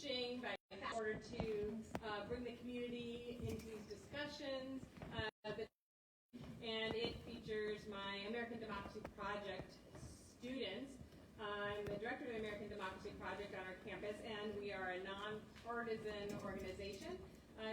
teaching by in order to bring the community into these discussions. And it features my American Democracy Project students. I'm the director of the American Democracy Project on our campus, and we are a non-partisan organization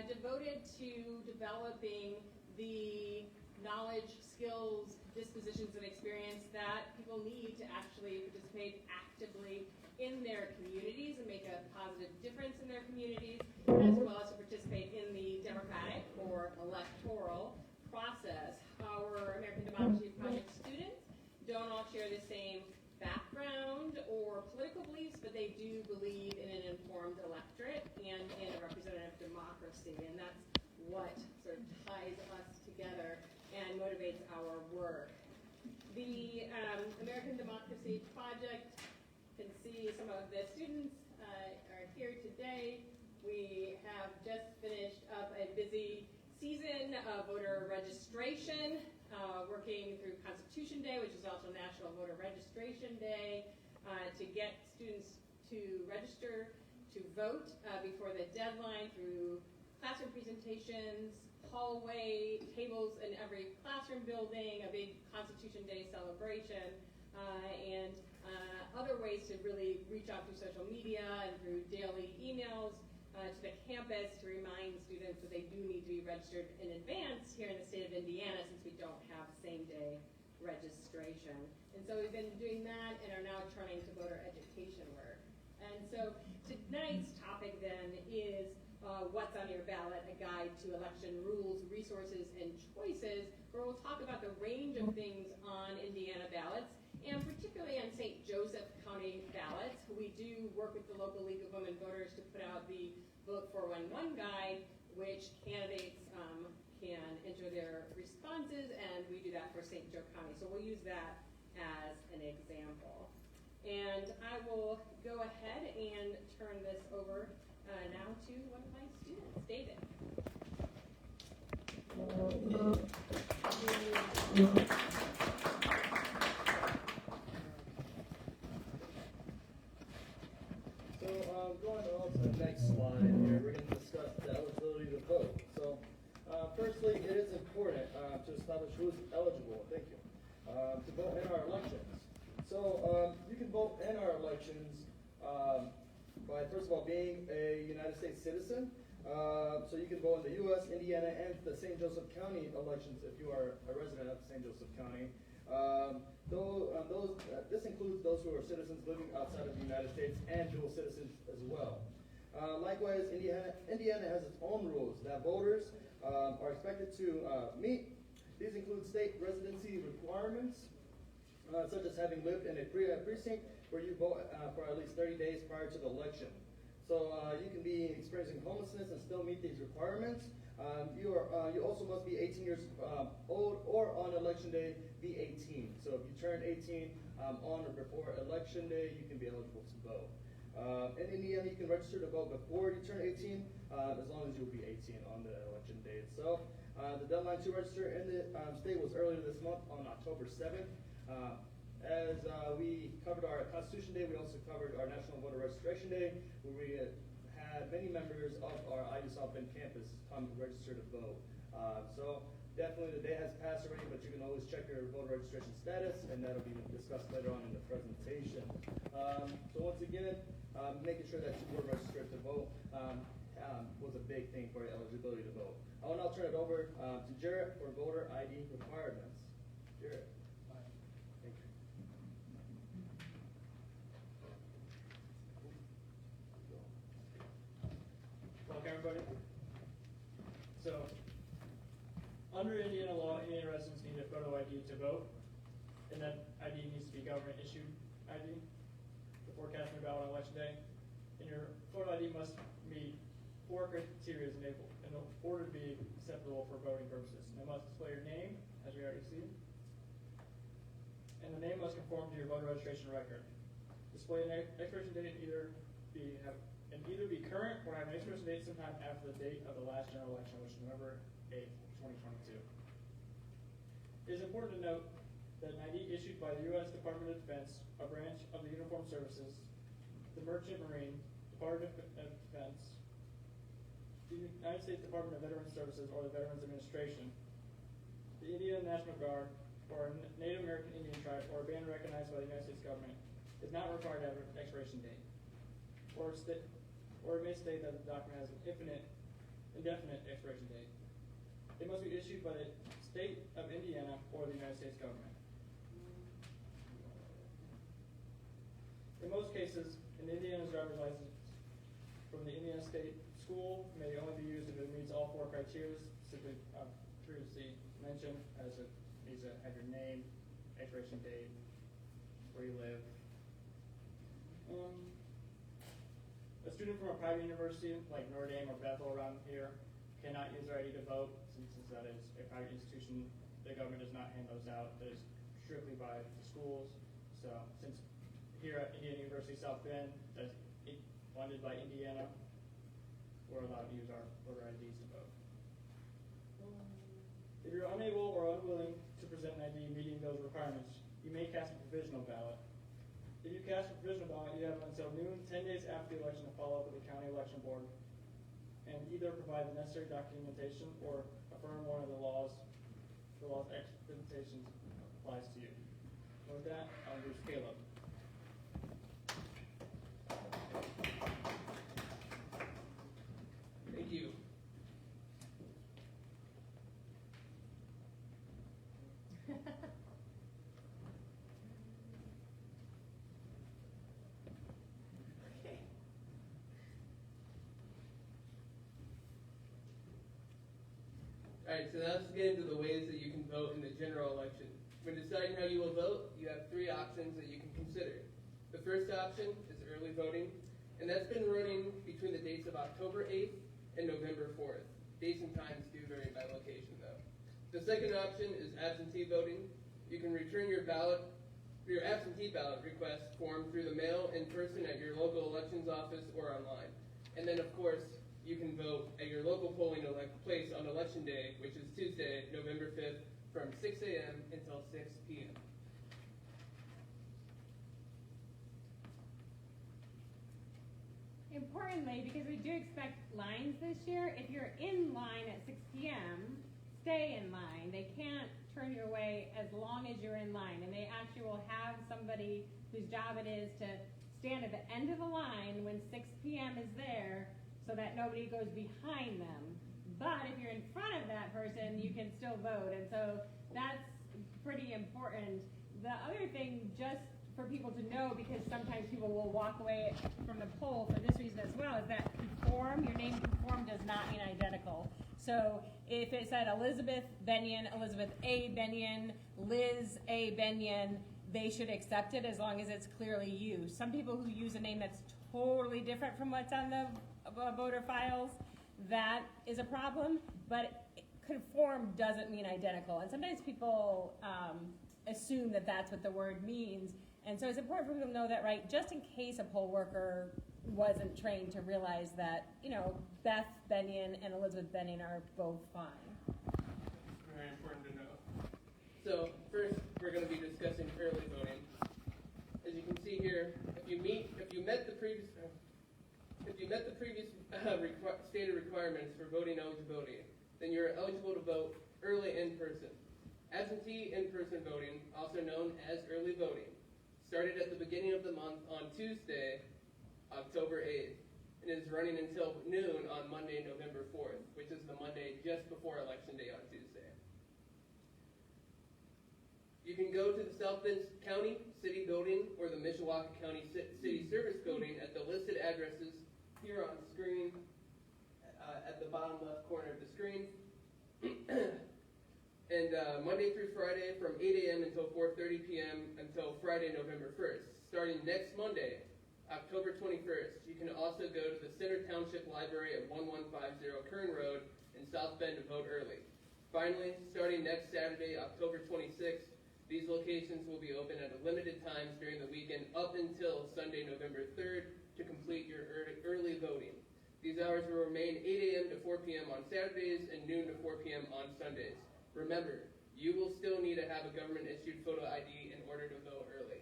devoted to developing the knowledge, skills, dispositions, and experience that people need to actually participate actively in their communities and make a positive difference in their communities, as well as to participate in the democratic or electoral process. Our American Democracy Project students don't all share the same background or political beliefs, but they do believe in an informed electorate and in a representative democracy, and that's what sort of ties us together and motivates our work. The American Democracy Project, you can see some of the students are here today. We have just finished up a busy season of voter registration, working through Constitution Day, which is also National Voter Registration Day, to get students to register to vote before the deadline through classroom presentations, hallway tables in every classroom building, a big Constitution Day celebration, and other ways to really reach out through social media and through daily emails to the campus to remind students that they do need to be registered in advance here in the state of Indiana, since we don't have same-day registration. And so we've been doing that and are now turning to voter education work. And so tonight's topic then is What's on Your Ballot, a guide to election rules, resources, and choices, where we'll talk about the range of things on Indiana ballots, and particularly on St. Joseph County ballots. We do work with the local League of Women Voters to put out the Vote 411 guide, which candidates can enter their responses, and we do that for St. Joe County. So we'll use that as an example. And I will go ahead and turn this over now to one of my students, David. So going on to the next slide here, we're going to discuss the eligibility to vote. So firstly, it is important to establish who is eligible, thank you, to vote in our elections. So you can vote in our elections by, first of all, being a United States citizen. So you can vote in the U.S., Indiana, and the St. Joseph County elections if you are a resident of St. Joseph County. This includes those who are citizens living outside of the United States and dual citizens as well. Likewise, Indiana has its own rules that voters are expected to meet. These include state residency requirements, such as having lived in a precinct where you vote for at least 30 days prior to the election. So you can be experiencing homelessness and still meet these requirements. You also must be 18 years old, or on election day be 18. So if you turn 18 on or before election day, you can be eligible to vote. In Indiana, you can register to vote before you turn 18, as long as you'll be 18 on the election day itself. The deadline to register in the state was earlier this month on October 7th. As we covered our Constitution Day, we also covered our National Voter Registration Day, where we had many members of our IU South Bend campus come register to vote. So definitely the day has passed already, but you can always check your voter registration status, and that'll be discussed later on in the presentation. So once again, making sure that you were registered to vote was a big thing for your eligibility to vote. I will now turn it over to Jarrett for voter ID requirements. Jarrett. Everybody. So, under Indiana law, Indiana residents need a photo ID to vote, and that ID needs to be government-issued ID before casting a ballot on election day. And your photo ID must meet 4 criteria in order to be acceptable for voting purposes. It must display your name, as we already see, and the name must conform to your voter registration record. Display an expiration date and either be current or have an expiration date sometime after the date of the last general election, which is November 8th, 2022. It is important to note that an ID issued by the U.S. Department of Defense, a branch of the Uniformed Services, the Merchant Marine, Department of Defense, the United States Department of Veterans Services, or the Veterans Administration, the Indian National Guard, or a Native American Indian tribe, or a band recognized by the United States government, is not required to have an expiration date. Or it may state that the document has an indefinite expiration date. It must be issued by the state of Indiana or the United States government. In most cases, an Indiana driver's license from the Indiana State School may only be used if it meets all four criteria simply previously mentioned, as it needs to have your name, expiration date, where you live. A student from a private university like Notre Dame or Bethel around here cannot use their ID to vote, since that is a private institution. The government does not hand those out. That is strictly by the schools. So since here at Indiana University South Bend, that's funded by Indiana, we're allowed to use our voter IDs to vote. If you're unable or unwilling to present an ID meeting those requirements, you may cast a provisional ballot. If you cast a provisional ballot, you have until noon, 10 days after the election, to follow up with the county election board and either provide the necessary documentation or affirm one of the law's expectations applies to you. With that, I'll introduce Caleb. Thank you. Okay. Alright, so now let's get into the ways that you can vote in the general election. When deciding how you will vote, you have three options that you can consider. The first option is early voting, and that's been running between the dates of October 8th and November 4th. Dates and times do vary by location, though. The second option is absentee voting. You can return your absentee ballot request form through the mail, in person at your local elections office, or online. And then, of course, you can vote at your local polling place on Election Day, which is Tuesday, November 5th, from 6 a.m. until 6 p.m. Importantly, because we do expect lines this year, if you're in line at 6 p.m., stay in line. They can't turn you away as long as you're in line. And they actually will have somebody whose job it is to stand at the end of the line when 6 p.m. is there so that nobody goes behind them. But if you're in front of that person, you can still vote. And so that's pretty important. The other thing, just for people to know, because sometimes people will walk away from the poll for this reason as well, is that conform, your name conform does not mean identical. So if it said Elizabeth Benyon, Elizabeth A. Benyon, Liz A. Benyon, they should accept it as long as it's clearly you. Some people who use a name that's totally different from what's on the voter files, that is a problem, but conform doesn't mean identical. And sometimes people assume that that's what the word means. And so it's important for people to know that, right, just in case a poll worker wasn't trained to realize that, you know, Beth Benyon and Elizabeth Benyon are both fine. Very important to know. So first, we're going to be discussing early voting. As you can see here, if you met the previous stated requirements for voting eligibility, then you're eligible to vote early in person. Absentee in-person voting, also known as early voting, started at the beginning of the month on Tuesday, October 8th, and is running until noon on Monday, November 4th, which is the Monday just before Election Day on Tuesday. You can go to the South Bend County City Building or the Mishawaka County City Service Building at the listed addresses here on the screen, at the bottom left corner of the screen. And Monday through Friday from 8 a.m. until 4:30 p.m. until Friday, November 1st. Starting next Monday, October 21st, you can also go to the Center Township Library at 1150 Kern Road in South Bend to vote early. Finally, starting next Saturday, October 26th, these locations will be open at limited times during the weekend up until Sunday, November 3rd to complete your early voting. These hours will remain 8 a.m. to 4 p.m. on Saturdays and noon to 4 p.m. on Sundays. Remember, you will still need to have a government-issued photo ID in order to vote early.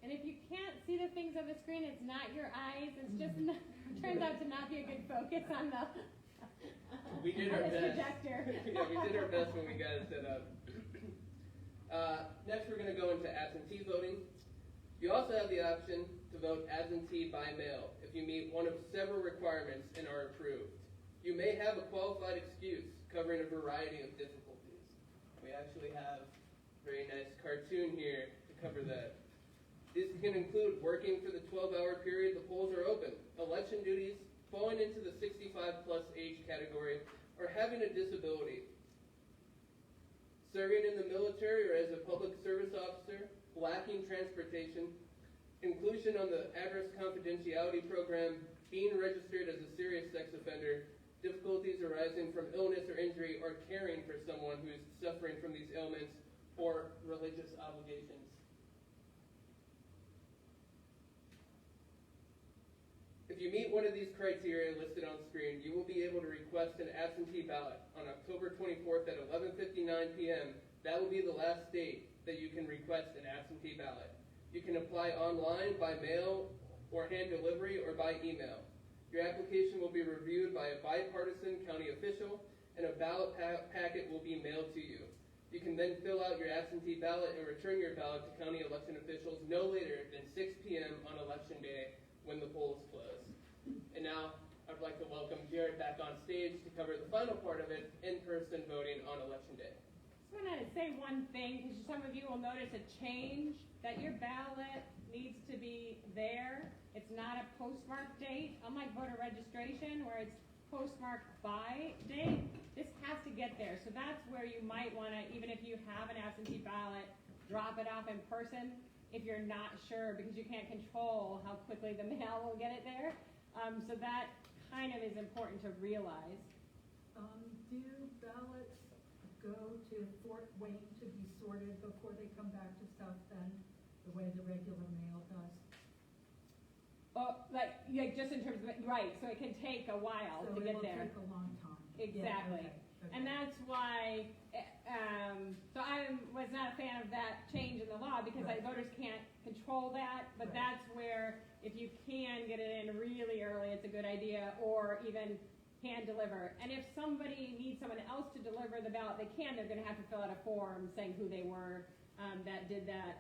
And if you can't see the things on the screen, it's not your eyes. It's just turns out to not be a good focus on the We did on our the best. projector. Yeah, we did our best when we got it set up. Next, we're going to go into absentee voting. You also have the option to vote absentee by mail if you meet one of several requirements and are approved. You may have a qualified excuse covering a variety of difficulties. We actually have a very nice cartoon here to cover that. This can include working for the 12-hour period the polls are open, election duties, falling into the 65-plus age category, or having a disability. Serving in the military or as a public service officer, lacking transportation, inclusion on the address confidentiality program, being registered as a serious sex offender, difficulties arising from illness or injury, or caring for someone who is suffering from these ailments, or religious obligations. If you meet one of these criteria listed on screen, you will be able to request an absentee ballot on October 24th at 11:59 p.m. That will be the last date that you can request an absentee ballot. You can apply online, by mail, or hand delivery, or by email. Your application will be reviewed by a bipartisan county official, and a ballot packet will be mailed to you. You can then fill out your absentee ballot and return your ballot to county election officials no later than 6 p.m. on Election Day when the polls close. And now, I'd like to welcome Jarrett back on stage to cover the final part of it, in-person voting on Election Day. I just wanted to say one thing, because some of you will notice a change, that your ballot needs to be there. It's not a postmark date, unlike voter registration, where it's postmarked by date. This has to get there, so that's where you might want to, even if you have an absentee ballot, drop it off in person if you're not sure, because you can't control how quickly the mail will get it there. So that kind of is important to realize. Do ballots go to Fort Wayne to be sorted before they come back to South Bend, the way the regular mail does? Oh, like just in terms of, right, so it can take a while to get there. So it will take a long time. Exactly. Yeah, okay. And that's why, so I was not a fan of that change in the law, because Right. voters can't control that, but Right. that's where, if you can get it in really early, it's a good idea, or even hand deliver. And if somebody needs someone else to deliver the ballot, they can, they're gonna have to fill out a form saying who they were that did that.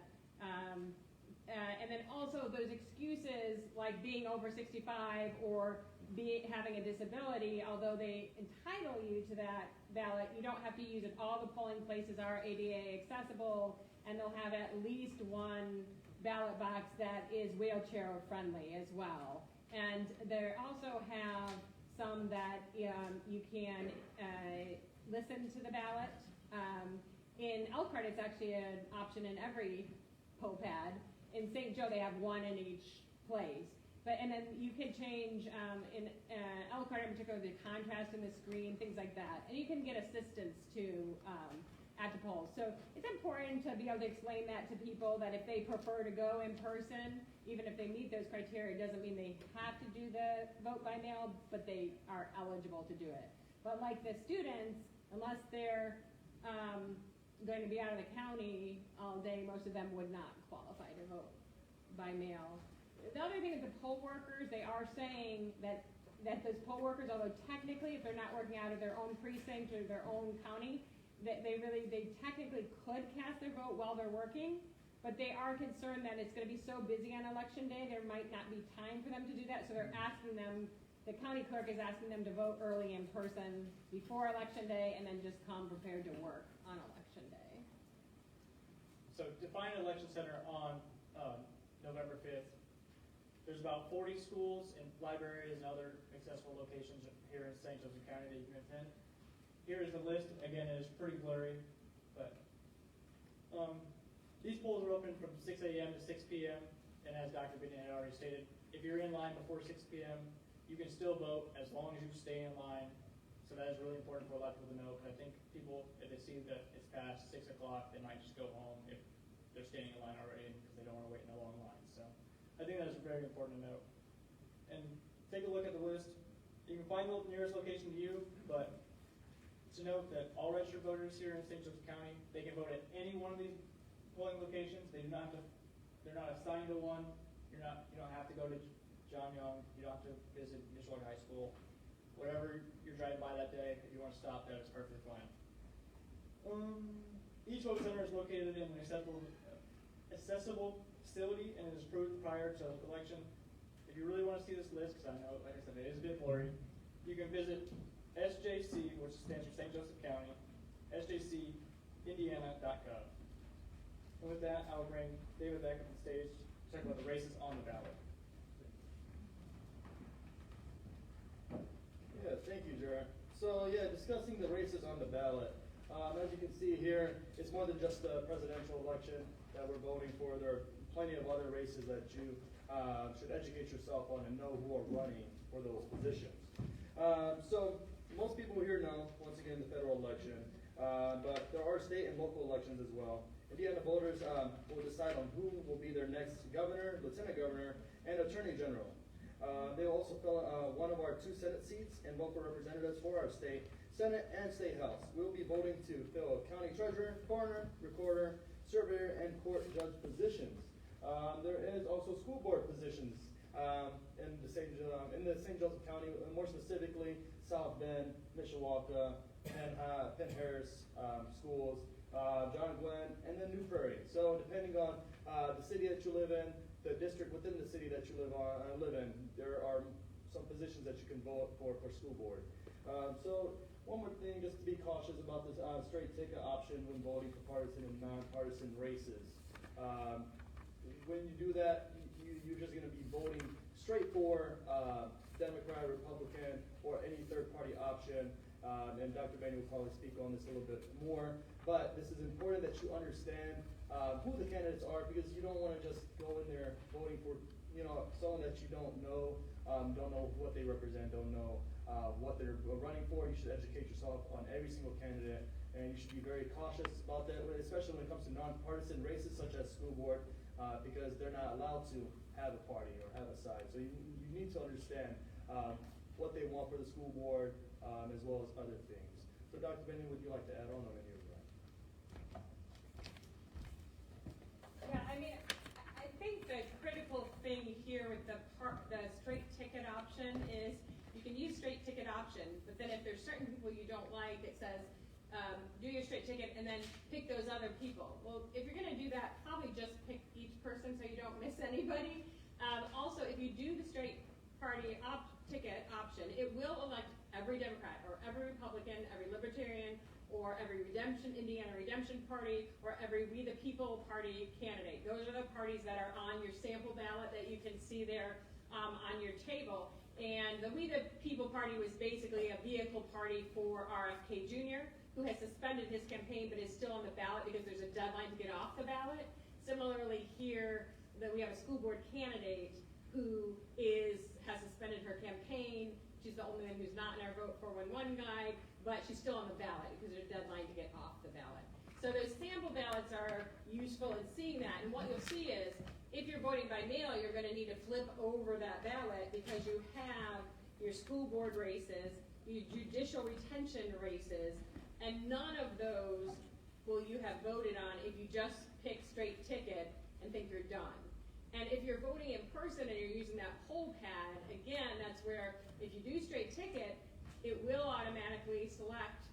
And then also those excuses, like being over 65 or having a disability, although they entitle you to that ballot, you don't have to use it. All the polling places are ADA accessible, and they'll have at least one ballot box that is wheelchair friendly as well. And they also have some that you can listen to the ballot. In Elkhart, it's actually an option in every poll pad. In St. Joe, they have one in each place. And then you can change, in Elkhart in particular, the contrast in the screen, things like that. And you can get assistance too at the polls. So it's important to be able to explain that to people, that if they prefer to go in person, even if they meet those criteria, it doesn't mean they have to do the vote by mail, but they are eligible to do it. But like the students, unless they're going to be out of the county all day, most of them would not qualify to vote by mail. The other thing is the poll workers, they are saying that those poll workers, although technically if they're not working out of their own precinct or their own county, that they technically could cast their vote while they're working, but they are concerned that it's going to be so busy on election day there might not be time for them to do that, so they're asking them, the county clerk is asking them to vote early in person before election day and then just come prepared to work on election day. So to find an election center on November 5th, there's about 40 schools and libraries and other accessible locations here in St. Joseph County that you can attend. Here is the list. Again, it is pretty blurry, but these polls are open from 6 a.m. to 6 p.m. And as Dr. Bidden had already stated, if you're in line before 6 p.m., you can still vote as long as you stay in line. So that is really important for a lot of people to know. But I think people, if they see that it's past 6 o'clock, they might just go home if they're standing in line already because they don't want to wait in a long line. So I think that's very important to note. And take a look at the list. You can find the nearest location to you, but to note that all registered voters here in St. Joseph County, they can vote at any one of these polling locations. They do not have to they're not assigned to one. You don't have to go to John Young. You don't have to visit Judicial High School. Whatever you're driving by that day, if you want to stop, that is perfectly fine. Each vote center is located in an accessible facility and is approved prior to election. If you really want to see this list, because I know, like I said, it is a bit blurry, you can visit SJC, which stands for St. Joseph County, sjcindiana.gov. And with that, I will bring David back up on stage to talk about the races on the ballot. Yeah, thank you, Jarrett. So yeah, discussing the races on the ballot. As you can see here, it's more than just the presidential election that we're voting for. There are plenty of other races that you should educate yourself on and know who are running for those positions. So most people here know, once again, the federal election, but there are state and local elections as well. Indiana voters will decide on who will be their next governor, lieutenant governor, and attorney general. They will also fill one of our 2 Senate seats and vote for representatives for our state Senate and State House. We will be voting to fill county treasurer, coroner, recorder, surveyor, and court judge positions. There is also school board positions in the St. Joseph County, more specifically South Bend, Mishawaka, Penn Harris schools, John Glenn, and then New Prairie. So depending on the city that you live in, the district within the city that you live in, there are some positions that you can vote for school board. So one more thing, just to be cautious about this straight ticket option when voting for partisan and non-partisan races. When you do that, you're just going to be voting straight for Democrat, Republican, or any third-party option. And Dr. Bainey will probably speak on this a little bit more. But this is important that you understand who the candidates are, because you don't want to just go in there voting for someone that you don't know what they represent, don't know what they're running for. You should educate yourself on every single candidate, and you should be very cautious about that, especially when it comes to nonpartisan races such as school board, because they're not allowed to have a party or have a side. So you need to understand what they want for the school board, as well as other things. So Dr. Benny, would you like to add on any of that? Yeah, I mean, I think the critical thing here with the straight ticket option is you can use straight ticket option, but then if there's certain people you don't like, it says do your straight ticket and then pick those other people. Well, if you're going to do that, probably just pick each person so you don't miss anybody. Also, if you do the straight party ticket option, it will elect every Democrat or every Republican, every Libertarian, or every Indiana Redemption Party, or every We the People Party candidate. Those are the parties that are on your sample ballot that you can see there on your table. And the We the People Party was basically a vehicle party for RFK Jr., who has suspended his campaign but is still on the ballot because there's a deadline to get off the ballot. Similarly here, that we have a school board candidate who has suspended her campaign. She's the only one who's not in our Vote 411 guide, but she's still on the ballot because there's a deadline to get off the ballot. So those sample ballots are useful in seeing that. And what you'll see is, if you're voting by mail, you're going to need to flip over that ballot because you have your school board races, your judicial retention races, and none of those will you have voted on if you just pick straight ticket and think you're done. And if you're voting in person and you're using that poll pad, again, that's where if you do straight ticket, it will automatically select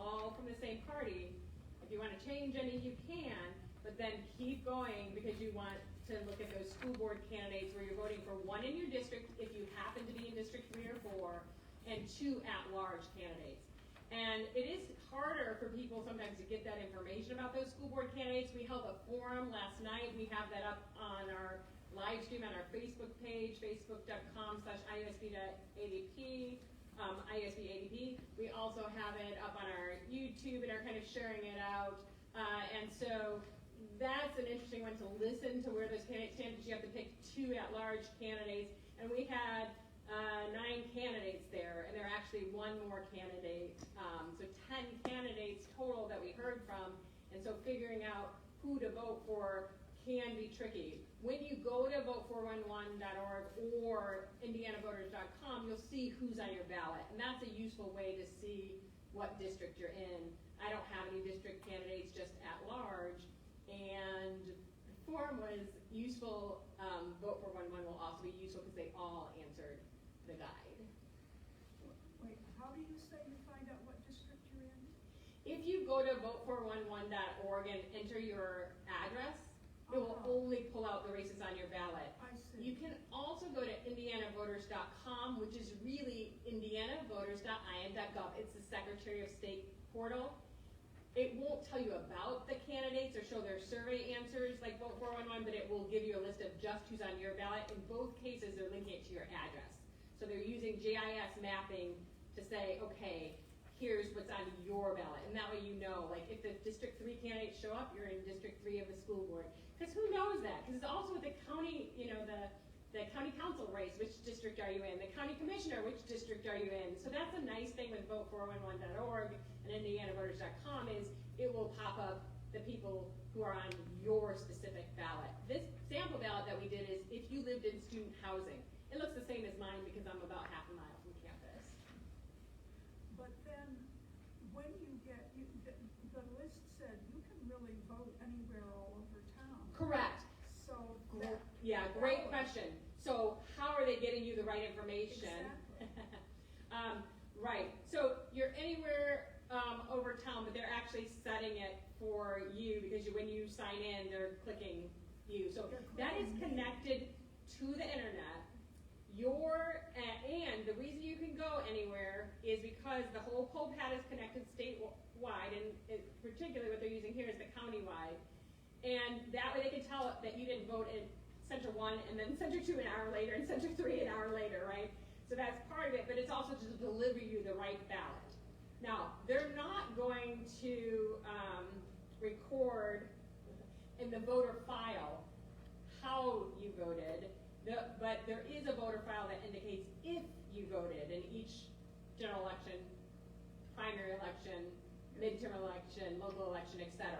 all from the same party. If you want to change any, you can, but then keep going because you want to look at those school board candidates where you're voting for one in your district if you happen to be in District 3 or 4, and 2 at-large candidates. And it is harder for people sometimes to get that information about those school board candidates. We held a forum last night. We have that up on our live stream on our Facebook page, facebook.com/IUSB.ADP, IUSB-ADP. We also have it up on our YouTube and are kind of sharing it out. And so that's an interesting one to listen to where those candidates stand, because you have to pick 2 at-large candidates. And we had 9 candidates there, and there are actually 1 more candidate. So 10 candidates total that we heard from, and so figuring out who to vote for can be tricky. When you go to vote411.org or indianavoters.com, you'll see who's on your ballot, and that's a useful way to see what district you're in. I don't have any district candidates, just at large, and form was useful. Vote for 1-1 will also be useful because they all answered the guide. Wait, how do you say you find out what district you're in? If you go to vote411.org and enter your address, it will only pull out the races on your ballot. I see. You can also go to indianavoters.com, which is really indianavoters.in.gov. It's the Secretary of State portal. It won't tell you about the candidates or show their survey answers like Vote 411, but it will give you a list of just who's on your ballot. In both cases, they're linking it to your address. So they're using GIS mapping to say, okay, here's what's on your ballot. And that way you know, like if the District 3 candidates show up, you're in District 3 of the school board. Because who knows that? Because it's also with the county, the county council race, which district are you in? The county commissioner, which district are you in? So that's a nice thing with vote411.org and indianavoters.com is it will pop up the people who are on your specific ballot. This sample ballot that we did is if you lived in student housing. It looks the same as mine because I'm about half a mile from campus. But then, when you get, the list said you can really vote anywhere all over town. Correct. So Gr- that. Yeah, great question. So how are they getting you the right information? Exactly. Right. So you're anywhere over town, but they're actually setting it for you because when you sign in, they're clicking you. So that is connected to the internet. And the reason you can go anywhere is because the whole poll pad is connected statewide, and particularly what they're using here is the countywide. And that way they can tell that you didn't vote in Center 1 and then Center 2 an hour later and Center 3 an hour later, right? So that's part of it, but it's also to deliver you the right ballot. Now, they're not going to record in the voter file how you voted, but there is a voter file that indicates if you voted in each general election, primary election, midterm election, local election, etc.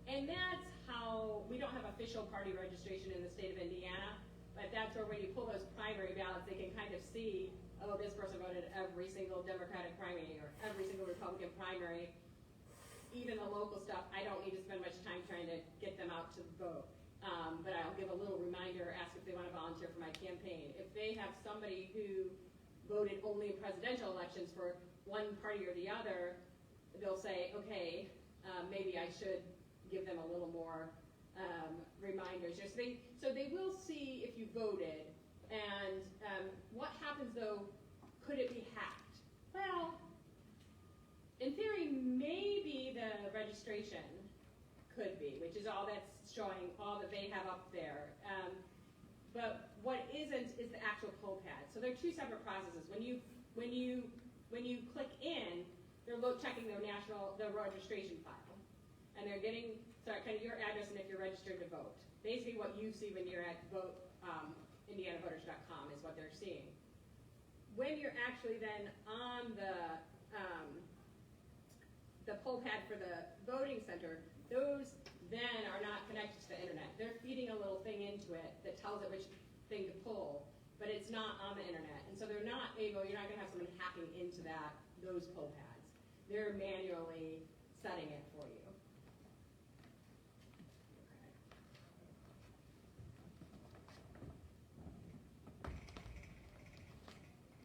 And that's how, we don't have official party registration in the state of Indiana, but that's where when you pull those primary ballots, they can kind of see, oh, this person voted every single Democratic primary or every single Republican primary. Even the local stuff, I don't need to spend much time trying to get them out to vote. But I'll give a little reminder, ask if they want to volunteer for my campaign. If they have somebody who voted only in presidential elections for one party or the other, they'll say, okay, maybe I should give them a little more reminders. So they will see if you voted. And what happens though, could it be hacked? Well, in theory, maybe the registration could be, which is all that's showing, all that they have up there. But what isn't is the actual poll pad. So they're two separate processes. When you click in, they're checking their registration file, and they're getting kind of your address and if you're registered to vote. Basically, what you see when you're at vote indianavoters.com is what they're seeing. When you're actually then on the poll pad for the voting center, those then are not connected to the internet. They're feeding a little thing into it that tells it which thing to pull, but it's not on the internet. And so they're not able, you're not going to have someone hacking into those poll pads. They're manually setting it for you.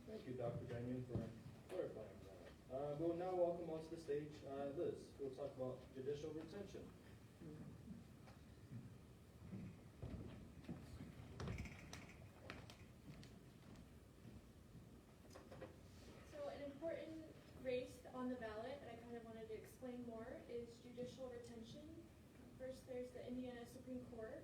Thank you, Dr. Benyon, for clarifying that. We'll now welcome onto the stage Liz, who will talk about judicial retention. So an important race on the ballot that I kind of wanted to explain more is judicial retention. First, there's the Indiana Supreme Court.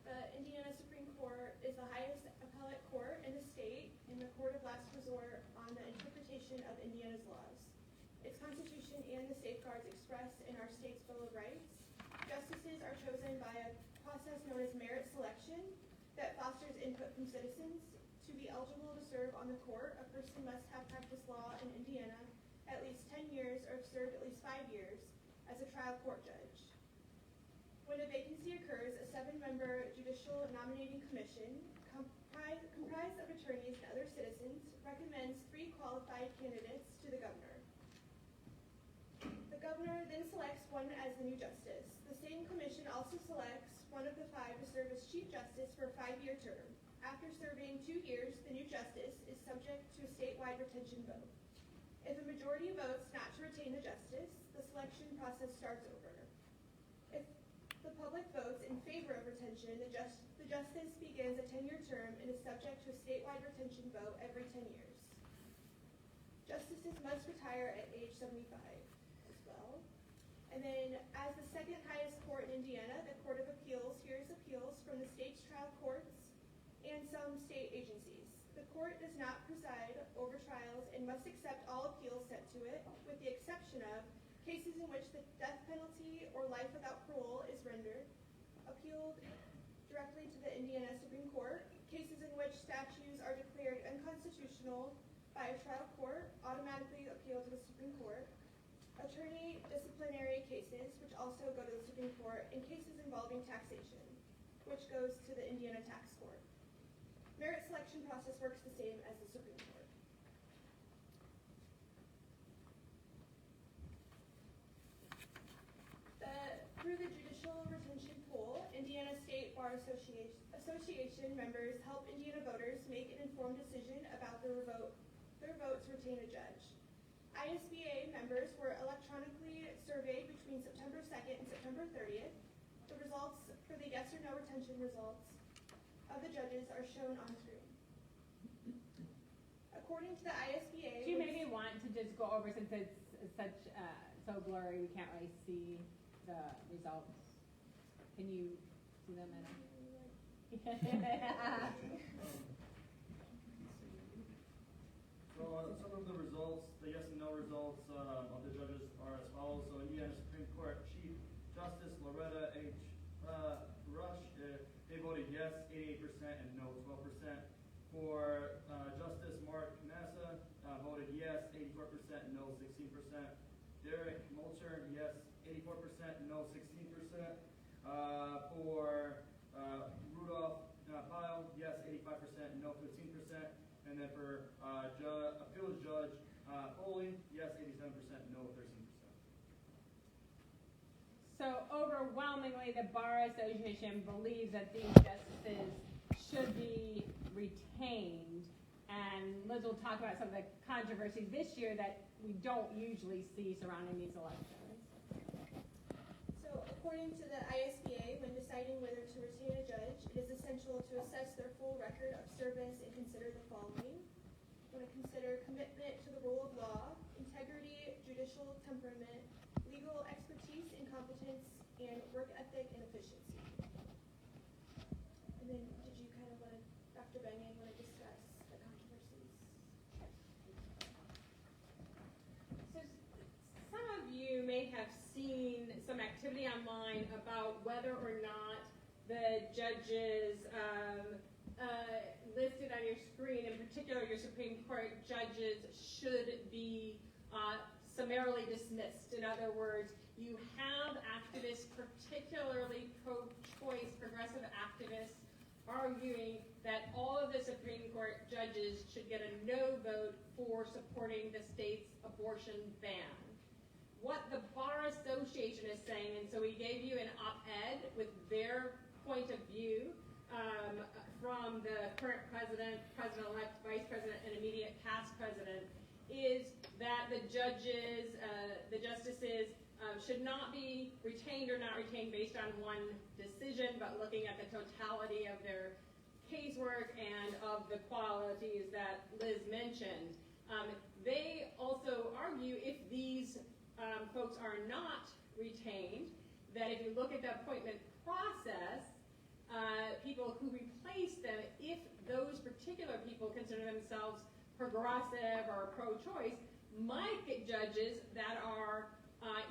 The Indiana Supreme Court is the highest appellate court in the state and the court of last resort on the interpretation of Indiana's laws. Its constitution and the safeguards expressed in our state's Bill of Rights. Justices are chosen by a process known as merit selection that fosters input from citizens. To be eligible to serve on the court, a person must have practiced law in Indiana at least 10 years or have served at least 5 years as a trial court judge. When a vacancy occurs, a 7-member judicial nominating commission comprised of attorneys and other citizens recommends 3 qualified candidates to the governor. The governor then selects one as the new justice. The same commission also selects one of the 5 to serve as Chief Justice for a 5-year term. After serving 2 years, the new justice is subject to a statewide retention vote. If a majority votes not to retain the justice, the selection process starts over. If the public votes in favor of retention, the justice begins a 10-year term and is subject to a statewide retention vote every 10 years. Justices must retire at age 75 as well. And then, as the second highest court in Indiana, the Court of Appeals hears appeals from the state's trial courts and some state agencies. The court does not preside over trials and must accept all appeals sent to it, with the exception of cases in which the death penalty or life without parole is rendered, appealed directly to the Indiana Supreme Court. Cases in which statutes are declared unconstitutional by a trial court automatically appeal to the Supreme Court. Attorney disciplinary cases, which also go to the Supreme Court, and cases involving taxation, which goes to the Indiana Tax Court. Merit selection process works the same as the Supreme Court. Through the Judicial Retention Pool, Indiana State Bar Association members help Indiana voters make an informed decision about their vote to retain a judge. ISBA members were electronically surveyed between September 2nd and September 30th. The results for the yes or no retention results of the judges are shown on screen. According to the ISBA... Do you maybe want to just go over, since it's such so blurry, we can't really see the results. Can you see them in So some of the results, the yes and no results of the judges are as follows. So Indiana Supreme Court Chief Justice Loretta H. Rush, they voted yes 88% and no 12%. For Justice Mark Massa, voted yes 84% and no 16%. Derek Mulcher, yes 84% and no 16%. For Rudolph Pyle, yes 85% and no 15%. And then for appeals judge Foley, yes 87% and no 13%. So overwhelmingly, the Bar Association believes that these justices should be retained. And Liz will talk about some of the controversies this year that we don't usually see surrounding these elections. So according to the ISBA, when deciding whether to retain a judge, it is essential to assess their full record of service and consider the following. We want to consider commitment to the rule of law, integrity, judicial temperament, legal expertise and competence, and work ethic and efficiency. And then did you kind of want to, Dr. Bengen, want to discuss the controversies? So some of you may have seen some activity online about whether or not the judges listed on your screen, in particular your Supreme Court judges, should be summarily dismissed. In other words, you have activists, particularly pro-choice progressive activists, arguing that all of the Supreme Court judges should get a no vote for supporting the state's abortion ban. What the Bar Association is saying, and so we gave you an op-ed with their point of view from the current president, president-elect, vice president, and immediate past president, is that the judges, the justices, should not be retained or not retained based on one decision, but looking at the totality of their casework and of the qualities that Liz mentioned. They also argue if these folks are not retained, that if you look at the appointment process, people who replace them, if those particular people consider themselves progressive or pro-choice, might get judges that are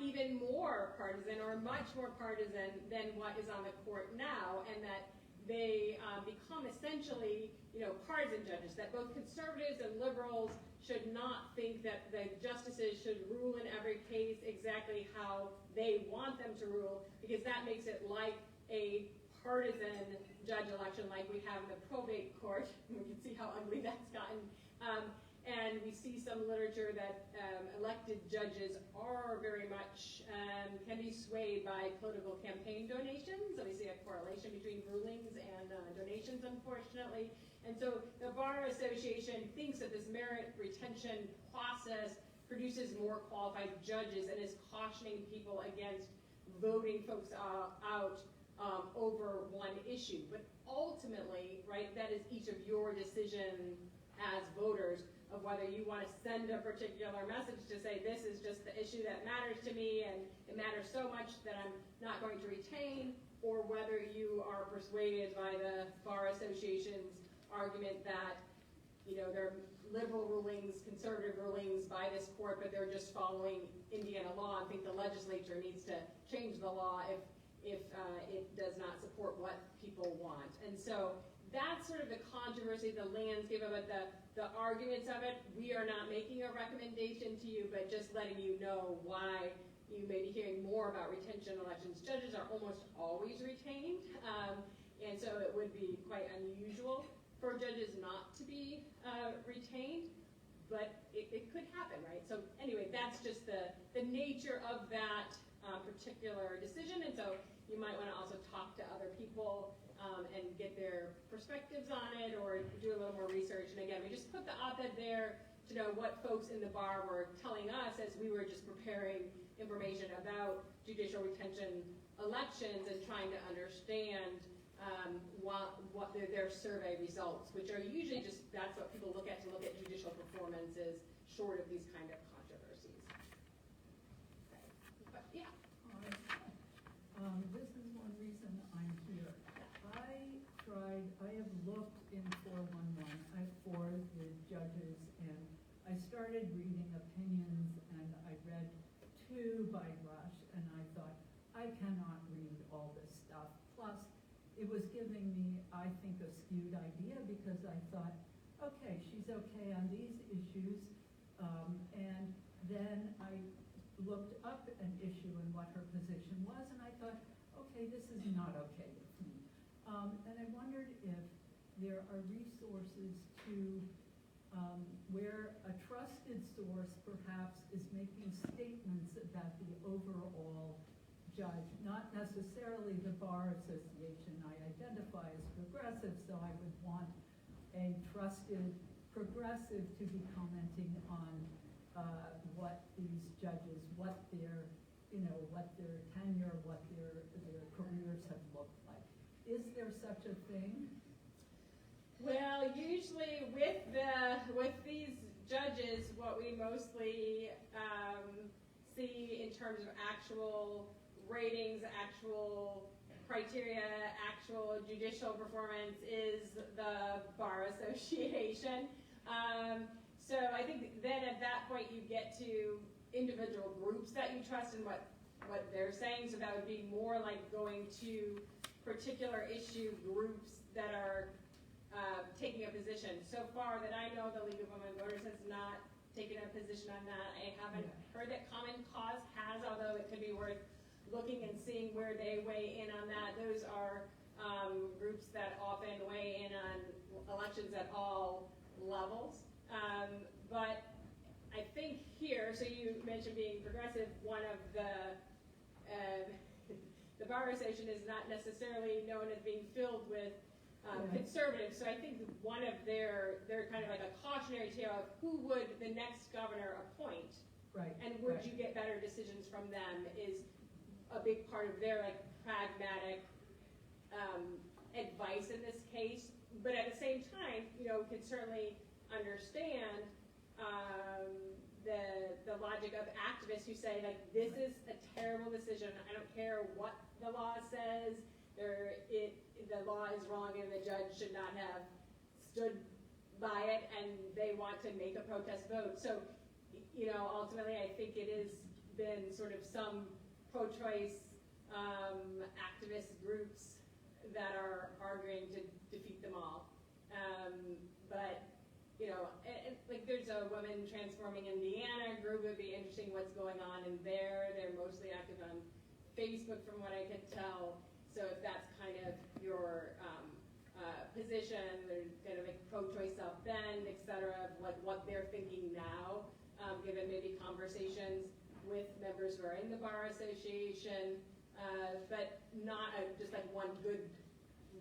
even more partisan or much more partisan than what is on the court now, and that they become essentially, partisan judges, that both conservatives and liberals should not think that the justices should rule in every case exactly how they want them to rule, because that makes it like a partisan judge election like we have in the probate court. We can see how ugly that's gotten. And we see some literature that elected judges are very much, can be swayed by political campaign donations. So we see a correlation receive rulings and donations, unfortunately. And so the Bar Association thinks that this merit retention process produces more qualified judges and is cautioning people against voting folks out over one issue. But ultimately, right, that is each of your decision as voters of whether you want to send a particular message to say this is just the issue that matters to me and it matters so much that I'm not going to retain, or whether you are persuaded by the Bar Association's argument that, you know, there are liberal rulings, conservative rulings by this court, but they're just following Indiana law and think the legislature needs to change the law if it does not support what people want. And so that's sort of the controversy, the landscape of it, the arguments of it. We are not making a recommendation to you, but just letting you know why you may be hearing more about retention elections. Judges are almost always retained, and so it would be quite unusual for judges not to be retained, but it could happen, right? So anyway, that's just the nature of that particular decision, and so you might want to also talk to other people and get their perspectives on it, or do a little more research. And again, we just put the op-ed there to know what folks in the bar were telling us as we were just preparing information about judicial retention elections and trying to understand what their survey results, which are usually just, that's what people look at to look at judicial performances, short of these kind of controversies. Okay. But yeah. This is one reason I'm here. I have looked in 411 for the judges, and I started reading opinions, and I read 2 by Rush, and I thought, I cannot read all this stuff. Plus, it was giving me, I think, a skewed idea, because I thought, okay, she's okay on these issues, and then I looked up an issue and what her position was, and I thought, okay, this is not okay with me. And I wondered if there are resources to where a trusted source perhaps is making statements about the overall judge, not necessarily the Bar Association. I identify as progressive, so I would want a trusted progressive to be commenting on what these judges, what their tenure, what their careers have looked like. Is there such a thing? Well, usually with these judges, what we mostly see in terms of actual ratings, actual criteria, actual judicial performance is the Bar Association. So I think then at that point you get to individual groups that you trust and what they're saying. So that would be more like going to particular issue groups that are taking a position. So far that I know, the League of Women Voters has not taken a position on that. I haven't heard that Common Cause has, although it could be worth looking and seeing where they weigh in on that. Those are groups that often weigh in on elections at all levels. But I think here, so you mentioned being progressive, one of the Bar Association is not necessarily known as being filled with conservatives. So I think one of their kind of like a cautionary tale of who would the next governor appoint, right? And would you get better decisions from them is a big part of their like pragmatic advice in this case. But at the same time, can certainly understand the logic of activists who say, like, this is a terrible decision. I don't care what the law says. The law is wrong and the judge should not have stood by it, and they want to make a protest vote. So, ultimately I think it has been sort of some pro-choice activist groups that are arguing to defeat them all. But like there's a Women Transforming Indiana group. It would be interesting what's going on in there. They're mostly active on Facebook from what I can tell. So if that's kind of your position, they're kind of like pro-choice South Bend, et cetera, of like what they're thinking now, given maybe conversations with members who are in the Bar Association, but not just like one good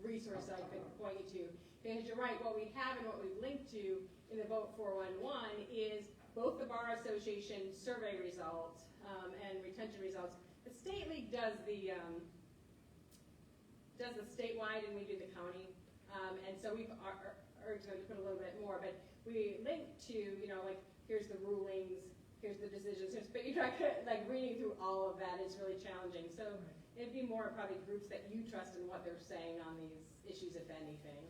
resource I could point you to. Because you're right, what we have and what we've linked to in the Vote 411 is both the Bar Association survey results and retention results. The State League does the statewide and we do the county. And so we've urged them to put a little bit more, but we link to, like, here's the rulings, here's the decisions, but you try to, like, reading through all of that is really challenging. So it'd be more probably groups that you trust in what they're saying on these issues, if anything.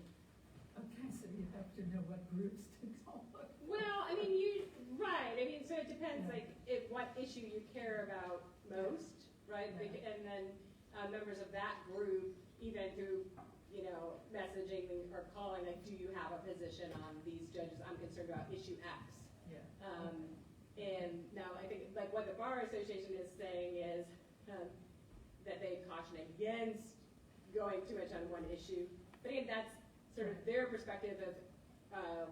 Okay, so you have to know what groups to go look. Well, so it depends, Yeah. like, what issue you care about most, right? Yeah. And then members of that group, even through, messaging or calling, like, do you have a position on these judges? I'm concerned about issue X. Yeah. And now I think, like, what the Bar Association is saying is that they caution against going too much on one issue. But again, that's sort of their perspective of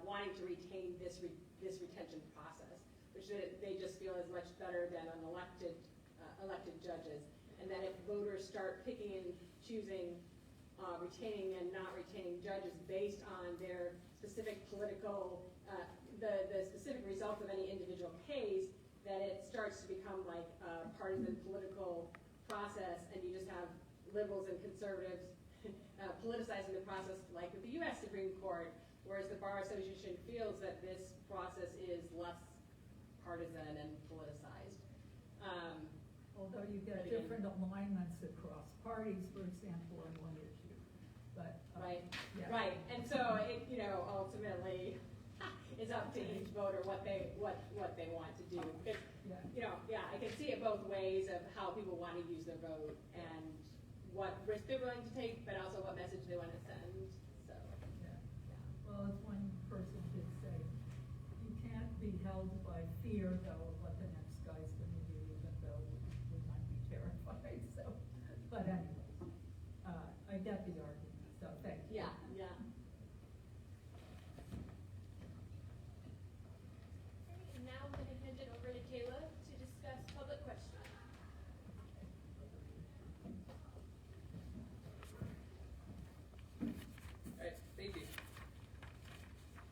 wanting to retain this retention process, which they just feel is much better than an elected judges. And that if voters start picking and choosing retaining and not retaining judges based on their specific political, the specific results of any individual case, that it starts to become like a partisan political process, and you just have liberals and conservatives politicizing the process, like with the U.S. Supreme Court, whereas the Bar Association feels that this process is less partisan and politicized. Although you get different alignments across parties, for example, on one issue. But, Right, yeah. right, and so it, ultimately, it's up to each voter what they want to do. Because, I can see it both ways of how people want to use their vote and what risk they're willing to take, but also what message they want to send. So, Yeah. Well, as one person did say, you can't be held by fear, though, of what the next guy's going to do, even though we might be terrified. So, but anyway, I get the argument. So thank you. yeah. And now I'm going to hand it over to Kayla to discuss public questions. Alright, thank you.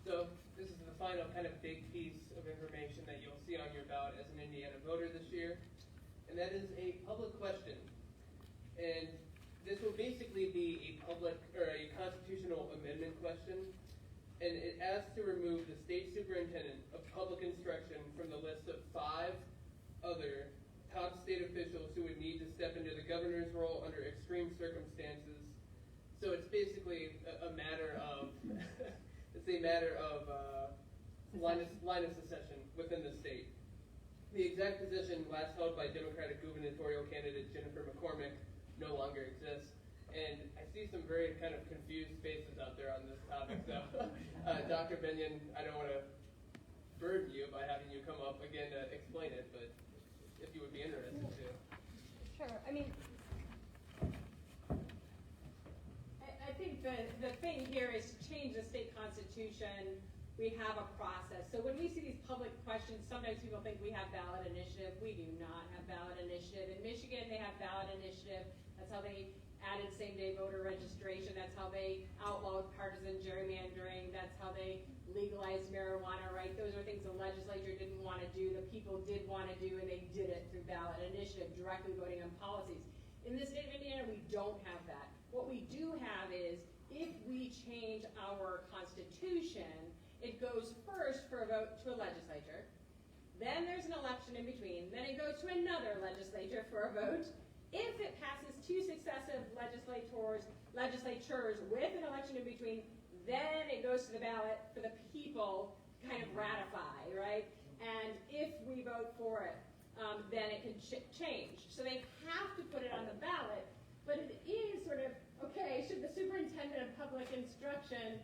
So, this is the final kind of big piece of information that you'll see on your ballot as an Indiana voter this year, and that is a public question. And this will basically be a constitutional amendment question, and it asks to remove the state superintendent of public instruction from the list of 5 other top state officials who would need to step into the governor's role under extreme circumstances. So it's basically a matter of line of succession within the state. The exact position last held by Democratic gubernatorial candidate Jennifer McCormick no longer exists. And I see some very kind of confused faces out there on this topic. So, Dr. Benyon, I don't want to burden you by having you come up again to explain it, but if you would be interested to. Sure. I mean, I think the thing here is to change the state constitution. We have a process. So when we see these public questions, sometimes people think we have ballot initiative. We do not have ballot initiative. In Michigan, they have ballot initiative. That's how they added same-day voter registration. That's how they outlawed partisan gerrymandering. That's how they legalized marijuana, right? Those are things the legislature didn't want to do, the people did want to do, and they did it through ballot initiative, directly voting on policies. In the state of Indiana, we don't have that. What we do have is, if we change our constitution, it goes first for a vote to a legislature, then there's an election in between, then it goes to another legislature for a vote. If it passes 2 successive legislatures with an election in between, then it goes to the ballot for the people to kind of ratify, right? And if we vote for it, then it can change. So they have to put it on the ballot, but it is sort of, okay, should the superintendent of public instruction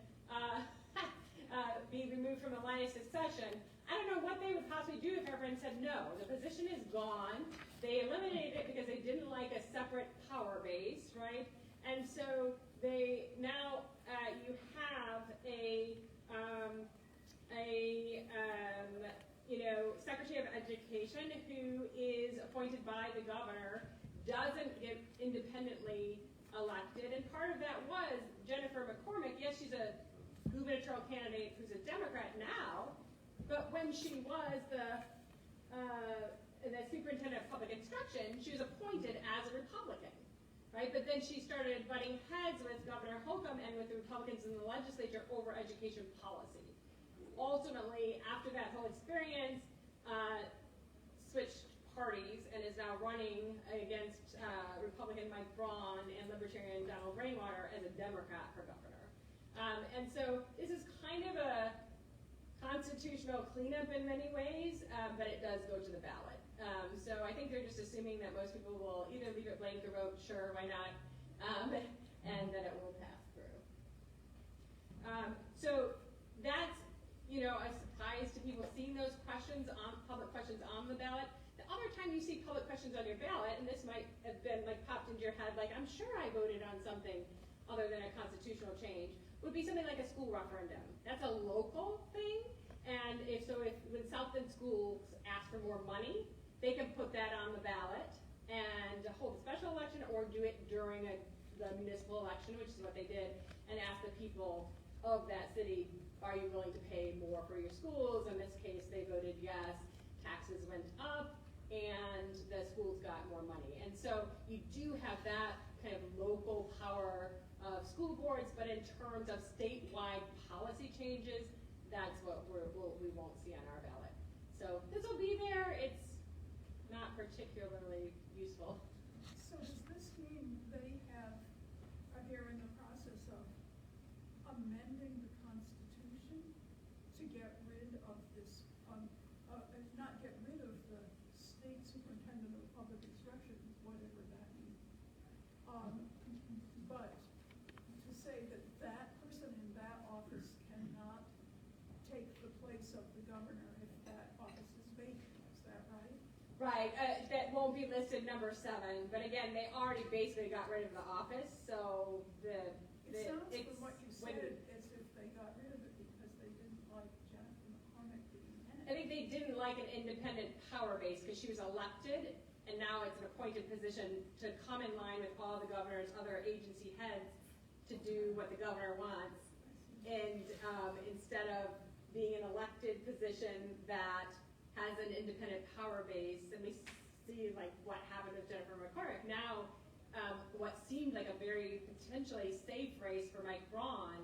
be removed from the line of succession? I don't know what they would possibly do if everyone said no. The position is gone. They eliminated it because they didn't like a separate power base, right? And so they now you have a Secretary of Education who is appointed by the governor, doesn't get independently elected, and part of that was Jennifer McCormick. Yes, she's a gubernatorial candidate who's a Democrat now, but when she was the superintendent of public instruction, she was appointed as a Republican, right? But then she started butting heads with Governor Holcomb and with the Republicans in the legislature over education policy. Ultimately, after that whole experience, switched parties and is now running against Republican Mike Braun and Libertarian Donald Rainwater as a Democrat for governor. And so this is kind of a constitutional cleanup in many ways, but it does go to the ballot. So I think they're just assuming that most people will either leave it blank or vote, sure, why not, and that it will pass through. So that's, a surprise to people seeing those questions public questions on the ballot. The other time you see public questions on your ballot, and this might have been popped into your head, I'm sure I voted on something other than a constitutional change, would be something like a school referendum. That's a local thing, and if when South Bend schools ask for more money, they can put that on the ballot and hold a special election or do it during the municipal election, which is what they did, and ask the people of that city, are you willing to pay more for your schools? In this case, they voted yes, taxes went up, and the schools got more money. And so you do have that kind of local power of school boards, but in terms of statewide policy changes, that's what we won't see on our ballot. So this will be there. It's not particularly useful. So does this mean they are here in the process of amending the Constitution to get rid of this, not get rid of the state superintendent of public instruction, whatever that means, but to say that that person in that office cannot take the place of the governor if that office is vacant, is that right? Right, that won't be listed number 7, but again, they already basically got rid of the office, so It sounds from what you said as if they got rid of it because they didn't like Jennifer McCormick being in it. I think they didn't like an independent power base because she was elected, and now it's an appointed position to come in line with all the governor's other agency heads to do what the governor wants. And instead of being an elected position that has an independent power base, and we see what happened with Jennifer McCormick. Now, what seemed like a very potentially safe race for Mike Braun,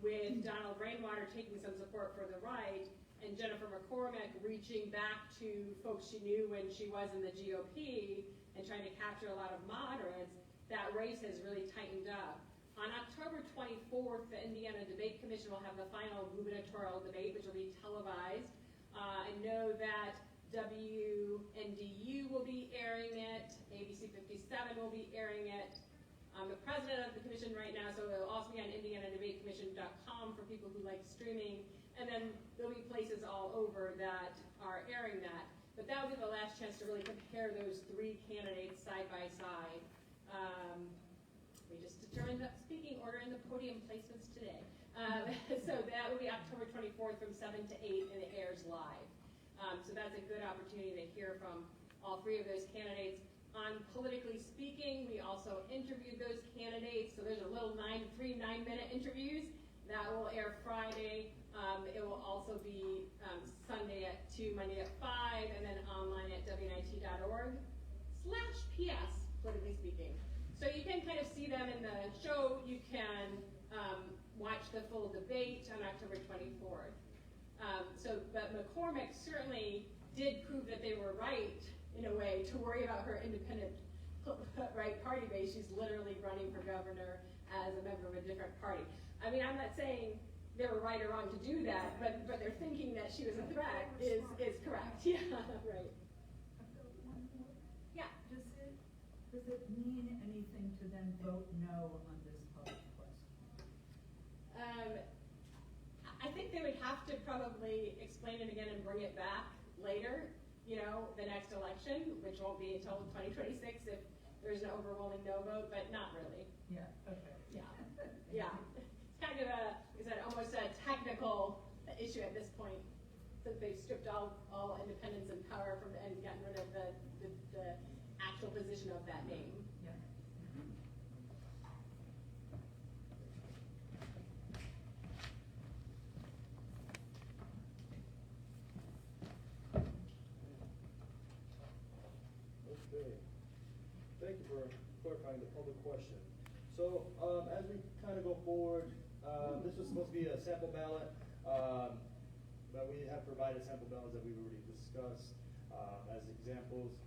with Donald Rainwater taking some support for the right, and Jennifer McCormick reaching back to folks she knew when she was in the GOP and trying to capture a lot of moderates, that race has really tightened up. On October 24th, the Indiana Debate Commission will have the final gubernatorial debate, which will be televised. I know that WNDU will be airing it, ABC 57 will be airing it. I'm the president of the commission right now, so it'll also be on IndianaDebateCommission.com for people who like streaming. And then there'll be places all over that are airing that. But that will be the last chance to really compare those 3 candidates side by side. We just determined the speaking order and the podium placements today. So that will be October 24th from 7 to 8, and it airs live. So that's a good opportunity to hear from all 3 of those candidates. On Politically Speaking, we also interviewed those candidates. So there's a little 3 9-minute interviews. That will air Friday. It will also be Sunday at 2, Monday at 5, and then online at WNIT.org/PS, Politically Speaking. So you can kind of see them in the show. You can watch the full debate on October 24th. But McCormick certainly did prove that they were right, in a way, to worry about her independent party base. She's literally running for governor as a member of a different party. I mean, I'm not saying they were right or wrong to do that, but their thinking that she was a threat is correct. Yeah, right. I've got one more. Yeah. Does it mean anything to then vote no on this public question? I think they would have to probably explain it again and bring it back later, the next election, which won't be until 2026 if there's an overwhelming no vote, but not really. Yeah, okay. Yeah, yeah. It's kind of almost a technical issue at this point, since they've stripped all independence and power from and gotten rid of the actual position of that name. Yeah. for clarifying the public question. So, as we kind of go forward, this was supposed to be a sample ballot, but we have provided sample ballots that we've already discussed as examples.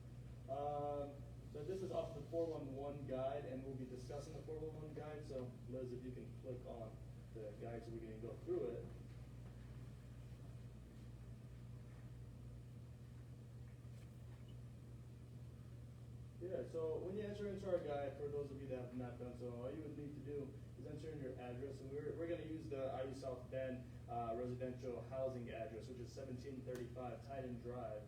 So this is off the 411 guide, and we'll be discussing the 411 guide. So, Liz, if you can click on the guide so we can go through it. Yeah, so when you enter into our guide, for those of you that have not done so, all you would need to do is enter in your address, and we're going to use the IU South Bend residential housing address, which is 1735 Titan Drive.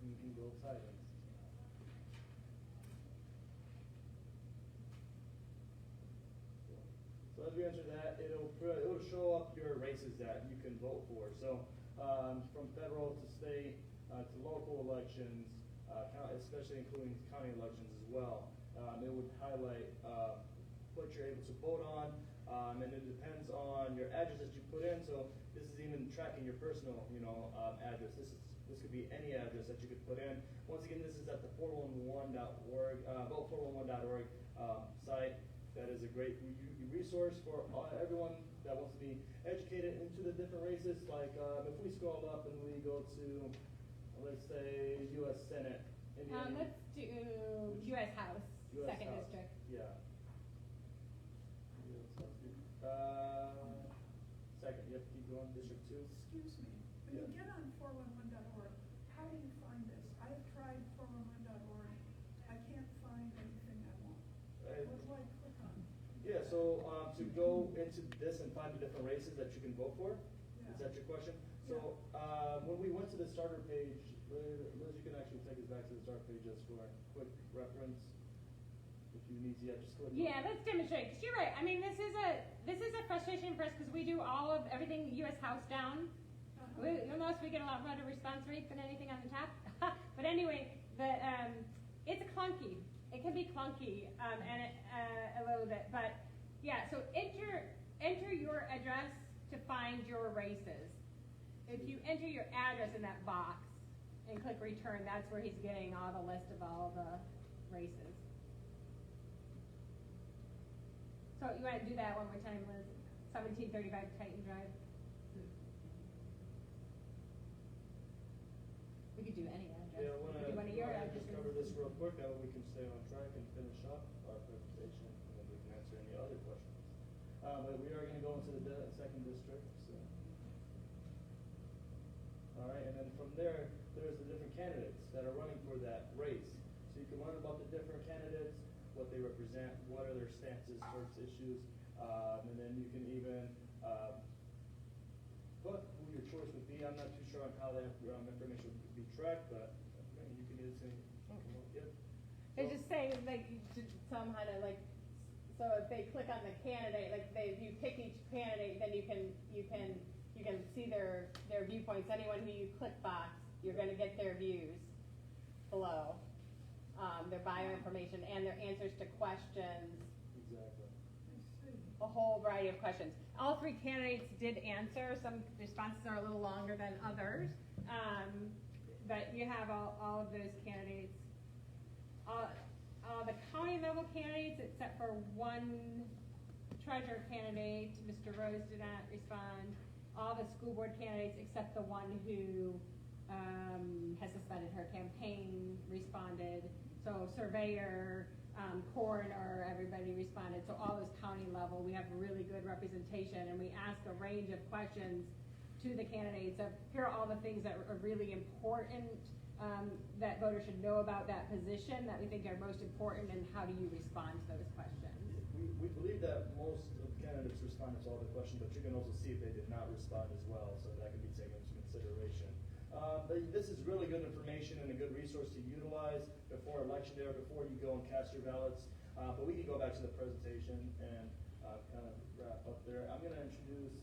You can go Titans. So as we enter that, it'll show up your races that you can vote for. So from federal to state to local elections, especially including county elections as well, it would highlight what you're able to vote on, and it depends on your address that you put in. So this is even tracking your personal, address. This could be any address that you could put in. Once again, this is at the 411.org, vote411.org site. That is a great resource for everyone that wants to be educated into the different races. Like if we scroll up and we go to, let's say, U.S. Senate. Let's do U.S. House, US second House. district. Yeah. Second, yep, keep going, District 2. Excuse me, when you get on 411.org, how do you find this? I've tried 411.org, I can't find anything I want. What do I click on? Yeah, so to go into this and find the different races that you can vote for, is Yeah. that your question? So when we went to the starter page, Liz, you can actually take us back to the starter page just for a quick reference. If you need to, just click. Yeah, let's demonstrate, because you're right. I mean, this is a frustration for us because we do everything U.S. House down. You'll notice we get a lot better response rate than anything on the top. But anyway, it's clunky. It can be clunky a little bit, but yeah. So enter your address to find your races. If you enter your address in that box and click return, that's where he's getting all the list of all the races. So you want to do that one more time, Liz? 1735 Titan Drive. We could do any address. Yeah, I We want could do one of to your just addresses. cover this real quick. That way we can stay on track and finish up our presentation, and then we can answer any other questions. But we are going to go into the second district. So. All right, and then from there, there's the different candidates that are running for that race. So you can learn about the different candidates, what they represent, what are their stances towards issues, and then you can even put who your choice would be. I'm not too sure on how that information would be tracked, but you can either say, yep. They just say like somehow to like, so if they click on the candidate, like if you pick each candidate, then you can see their viewpoints. Anyone who you click box, you're going to get their views below, their bio information and their answers to questions. Exactly. A whole variety of questions. All three candidates did answer. Some responses are a little longer than others, but you have all of those candidates. The county level candidates, except for one treasurer candidate, Mr. Rose did not respond. All the school board candidates, except the one who has suspended her campaign, responded. So surveyor, coroner, everybody responded. So all those county level, we have really good representation, and we ask a range of questions to the candidates of here are all the things that are really important that voters should know about that position that we think are most important, and how do you respond to those questions? We believe that most of the candidates responded to all the questions, but you can also see if they did not respond as well, so that can be taken into consideration. But this is really good information and a good resource to utilize before election day or before you go and cast your ballots. But we can go back to the presentation and kind of wrap up there. I'm going to introduce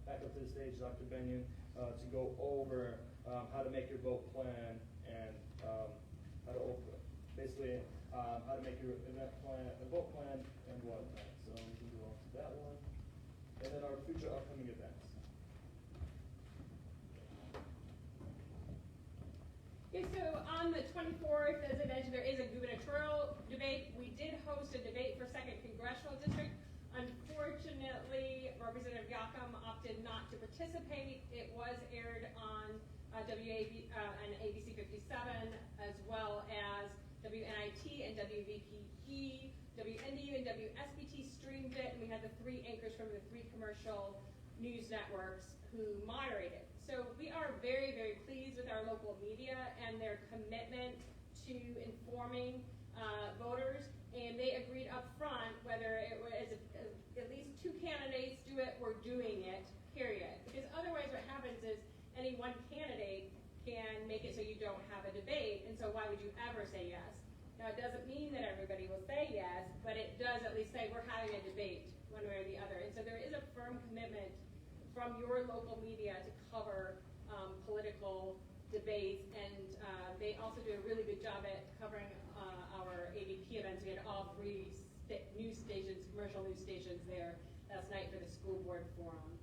back up to the stage Dr. Benyon to go over how to make your vote plan and how to basically how to make your event plan, a vote plan, and whatnot. So we can go on to that one, and then our future upcoming events. Okay, so On the 24th, as I mentioned, there is a gubernatorial debate. We did host a debate for 2nd Congressional District. Unfortunately, Representative Yocum opted not to participate. It was aired on WAB and ABC 57, as well as WNIT and WVPE, WNDU and WSBT streamed it, and we had the 3 anchors from the 3 commercial news networks who moderated. So we are very, very pleased with our local media and their commitment to informing voters, and they agreed up front whether it was at least 2 candidates do it, we're doing it, period. Because otherwise what happens is any one candidate can make it so you don't have a debate, and so why would you ever say yes? Now, it doesn't mean that everybody will say yes, but it does at least say we're having a debate one way or the other. And so there is a firm commitment from your local media to cover political debates, and they also do a really good job at covering our AVP events. We had all 3 news stations, commercial news stations there last night for the school board forum.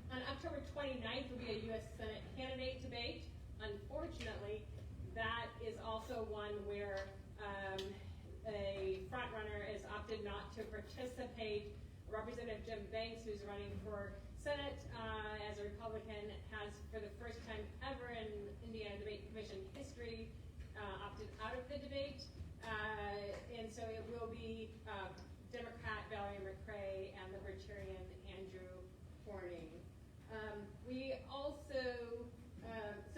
On October 29th will be a U.S. Senate candidate debate. Unfortunately, that is also one where a front runner has opted not to participate. Representative Jim Banks, who's running for Senate as a Republican, has for the first time ever in Indiana Debate Commission history opted out of the debate. And so it will be Democrat Valerie McRae and Libertarian Andrew Corning. We also,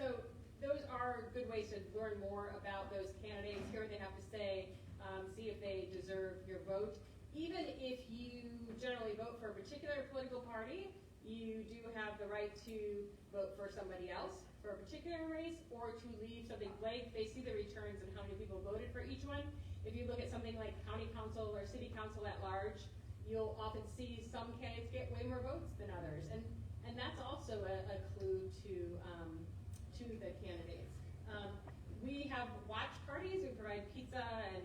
so those are good ways to learn more about those candidates, hear what they have to say, see if they deserve your vote. Even if you generally vote for a particular political party, you do have the right to vote for somebody else for a particular race, or to leave something blank. They see the returns and how many people voted for each one. If you look at something like county council or city council at large, you'll often see some candidates get way more votes than others, and that's also a clue to the candidates. We have watch parties who provide pizza and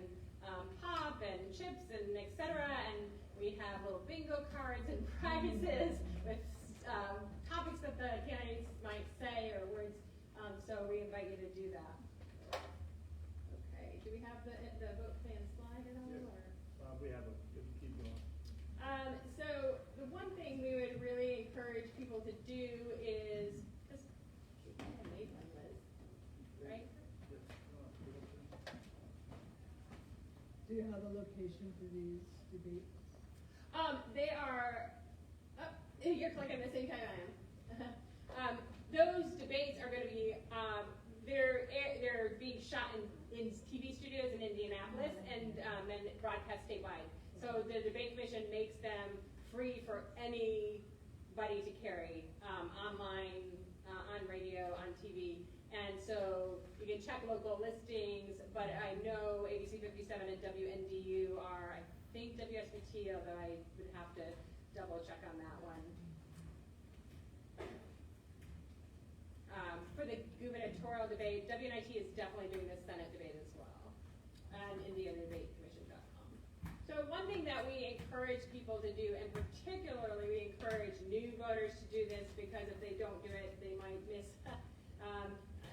pop and chips and etc. And we have little bingo cards and prizes with topics that the candidates might say or words. So we invite you to do that. Okay, do we have the vote plan slide at all? Yes. We have a, if you keep going. So the one thing we would really encourage people to do is just made one, Liz, right? Do you have a location for these debates? They are. You're clicking at the same time I am. Those debates are going to be. They're being shot in TV studios in Indianapolis and broadcast statewide. So the debate commission makes them free for anybody to carry online, on radio, on TV. And so you can check local listings, but I know ABC 57 and WNDU are, I think, WSBT, although I would have to double check on that one. For the gubernatorial debate, WNIT is definitely doing the Senate debate as well, and IndianaDebateCommission.com. So one thing that we encourage people to do, and particularly we encourage new voters to do this, because if they don't do it, they might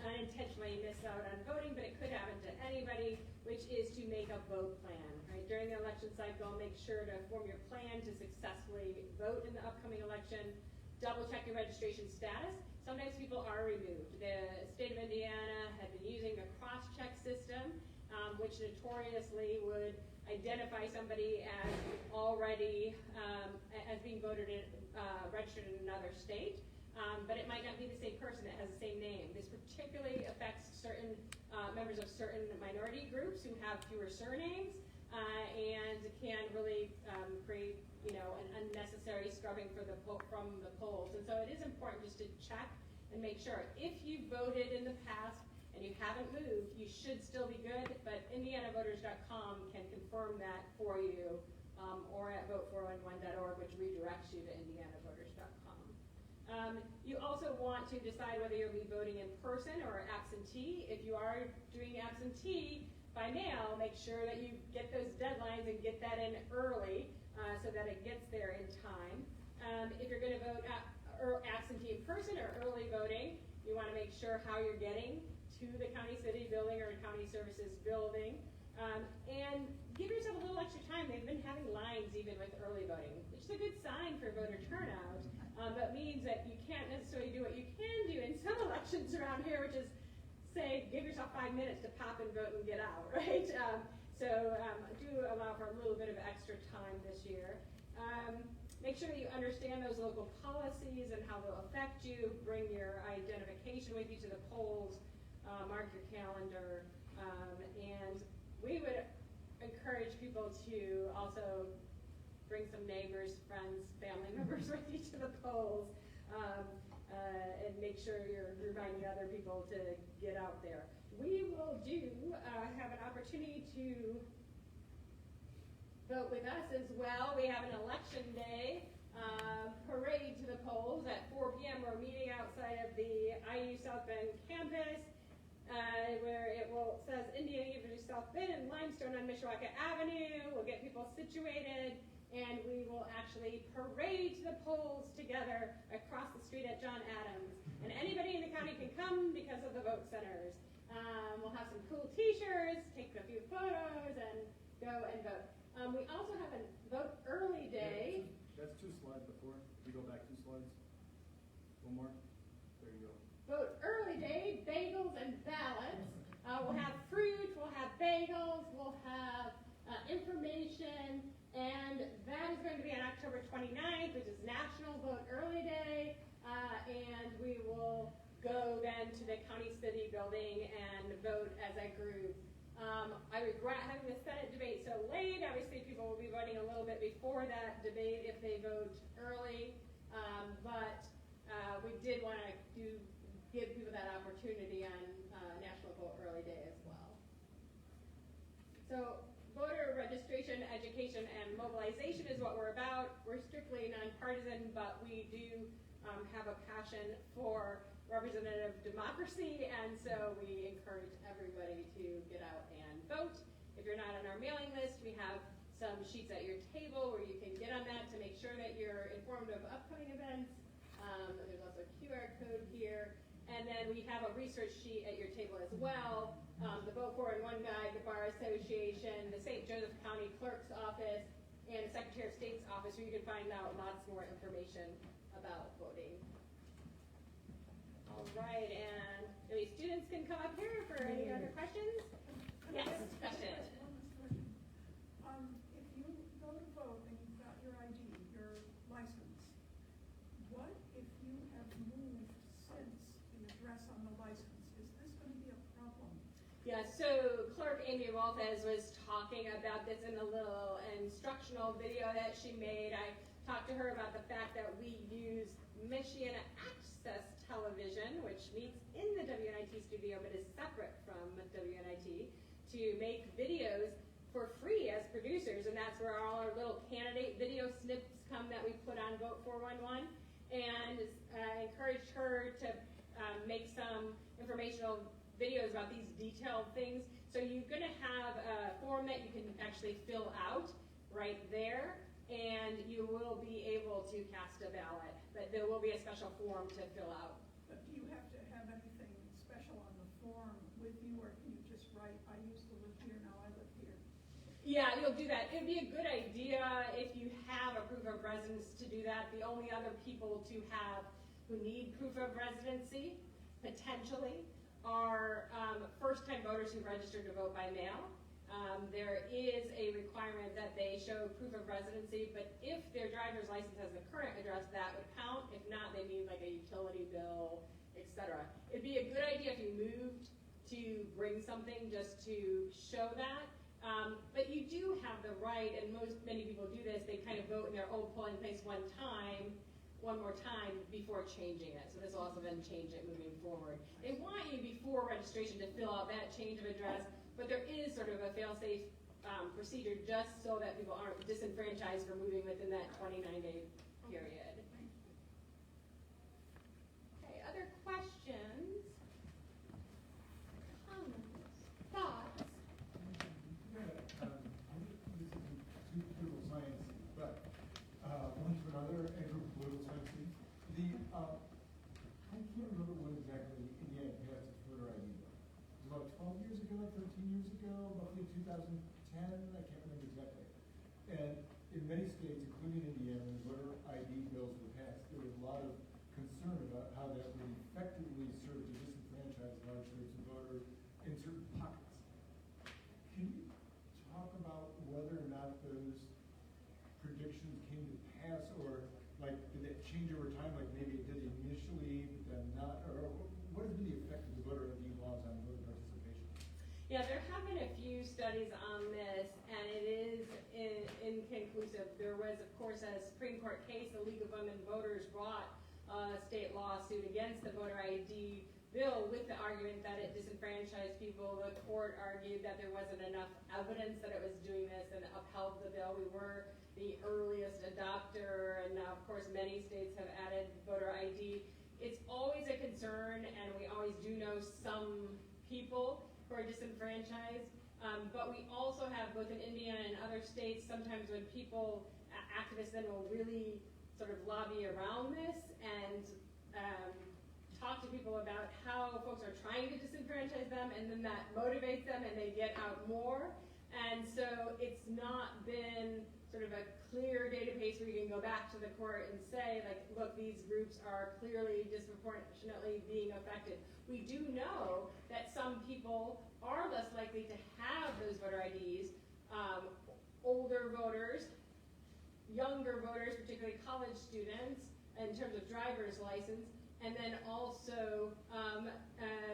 unintentionally miss out on voting, but it could happen to anybody, which is to make a vote plan. Right? During the election cycle, make sure to form your plan to successfully vote in the upcoming election. Double check your registration status. Sometimes people are removed. The state of Indiana had been using a cross-check system, which notoriously would identify somebody as already as being voted in, registered in another state. But it might not be the same person that has the same name. This particularly affects certain members of certain minority groups who have fewer surnames and can really create, an unnecessary scrubbing from the polls. And so it is important just to check and make sure. If you voted in the past and you haven't moved, you should still be good, but IndianaVoters.com can confirm that for you, or at vote411.org, which redirects you to IndianaVoters.com. You also want to decide whether you'll be voting in person or absentee. If you are doing absentee by mail, make sure that you get those deadlines and get that in early so that it gets there in time. If you're going to vote absentee in person or early voting, you want to make sure how you're getting to the county city building or county services building. And give yourself a little extra time. They've been having lines even with early voting, which is a good sign for voter turnout, but means that you can't necessarily do what you can do in some elections around here, which is say, give yourself 5 minutes to pop and vote and get out, right? So do allow for a little bit of extra time this year. Make sure that you understand those local policies and how they'll affect you. Bring your identification with you to the polls. Mark your calendar. And we would encourage people to also bring some neighbors, friends, family members with you to the polls. And make sure you're reminding other people to get out there. We will have an opportunity to vote with us as well. We have an election day parade to the polls at 4 p.m. We're meeting outside of the IU South Bend campus, where it says Indiana University South Bend and Limestone on Mishawaka Avenue. We'll get people situated, and we will actually parade to the polls together across the street at John Adams. And anybody in the county can come because of the vote centers. We'll have some cool t-shirts, take a few photos, and go and vote. We also have a vote early day. That's 2 slides before. We go back 2 slides. One more. There you go. Vote early day, bagels and ballots. We'll have fruit, we'll have bagels, we'll have information, and that is going to be on October 29th, which is National Vote Early Day, and we will go then to the county city building and vote as a group. I regret having the Senate debate so late. Obviously, people will be voting a little bit before that debate if they vote early, but we did want to give people that opportunity on National Vote Early Day as well. So voter registration, education, and mobilization is what we're about. We're strictly nonpartisan, but we do have a passion for representative democracy, and so we encourage everybody to get out and vote. If you're not on our mailing list, we have some sheets at your table where you can get on that to make sure that you're informed of upcoming events. There's also a QR code here. And then we have a research sheet at your table as well. The Vote 4 in 1 Guide, the Bar Association, the St. Joseph County Clerk's Office, and the Secretary of State's office, where you can find out lots more information about voting. All right, and maybe students can come up here for any other questions? Yes, question. If you go to vote and you've got your ID, your license, what if you have moved since the address on the license? Is this going to be a problem? Yeah, so Clerk Amy Waltez was talking about this in a little instructional video that she made. I talked to her about the fact that we use Michigan Access Television, which meets in the WNIT studio but is separate from WNIT, to make videos for free as producers, and that's where all our little candidate video snips come that we put on Vote 411, and encouraged her to make some informational videos about these detailed things. So you're going to have a form that you can actually fill out right there, and you will be able to cast a ballot, but there will be a special form to fill out. But do you have to have anything special on the form with you, or can you just write, I used to live here, now I live here? Yeah, you'll do that. It'd be a good idea if you have a proof of residence to do that. The only other people who need proof of residency, potentially, are first-time voters who registered to vote by mail. There is a requirement that they show proof of residency, but if their driver's license has the current address, that would count. If not, they need like a utility bill, etc. It'd be a good idea if you moved to bring something just to show that. But you do have the right, and many people do this, they kind of vote in their old polling place one more time before changing it. So this will also then change it moving forward. They want you before registration to fill out that change of address, but there is sort of a fail-safe procedure just so that people aren't disenfranchised for moving within that 29-day period. Okay, other questions? Comments? Thoughts? This is political science, but one to another, and group of political science students. I can't remember what exactly Indiana passed its voter ID bill. 2010, I can't remember exactly. And in many states, including Indiana, when voter ID bills were passed, there was a lot of concern about how that would effectively serve to disenfranchise large groups of voters in certain pockets. Can you talk about whether or not those predictions came to pass, or like did it change over time? Like maybe it did initially, but then not, or what has been the effect of the voter ID laws on voter participation? Yeah, there have been a few studies on this, and it is inconclusive. There was, of course, a Supreme Court case. The League of Women Voters brought a state lawsuit against the voter ID bill with the argument that it disenfranchised people. The court argued that there wasn't enough evidence that it was doing this and upheld the bill. We were the earliest adopter, and now, of course, many states have added voter ID. It's always a concern, and we always do know some people who are disenfranchised, but we also have, both in Indiana and other states, sometimes when people, activists then will really sort of lobby around this and talk to people about how folks are trying to disenfranchise them, and then that motivates them and they get out more. And so it's not been sort of a clear database where you can go back to the court and say, like, look, these groups are clearly disproportionately being affected. We do know that some people are less likely to have those voter IDs, older voters, younger voters, particularly college students, in terms of driver's license, and then also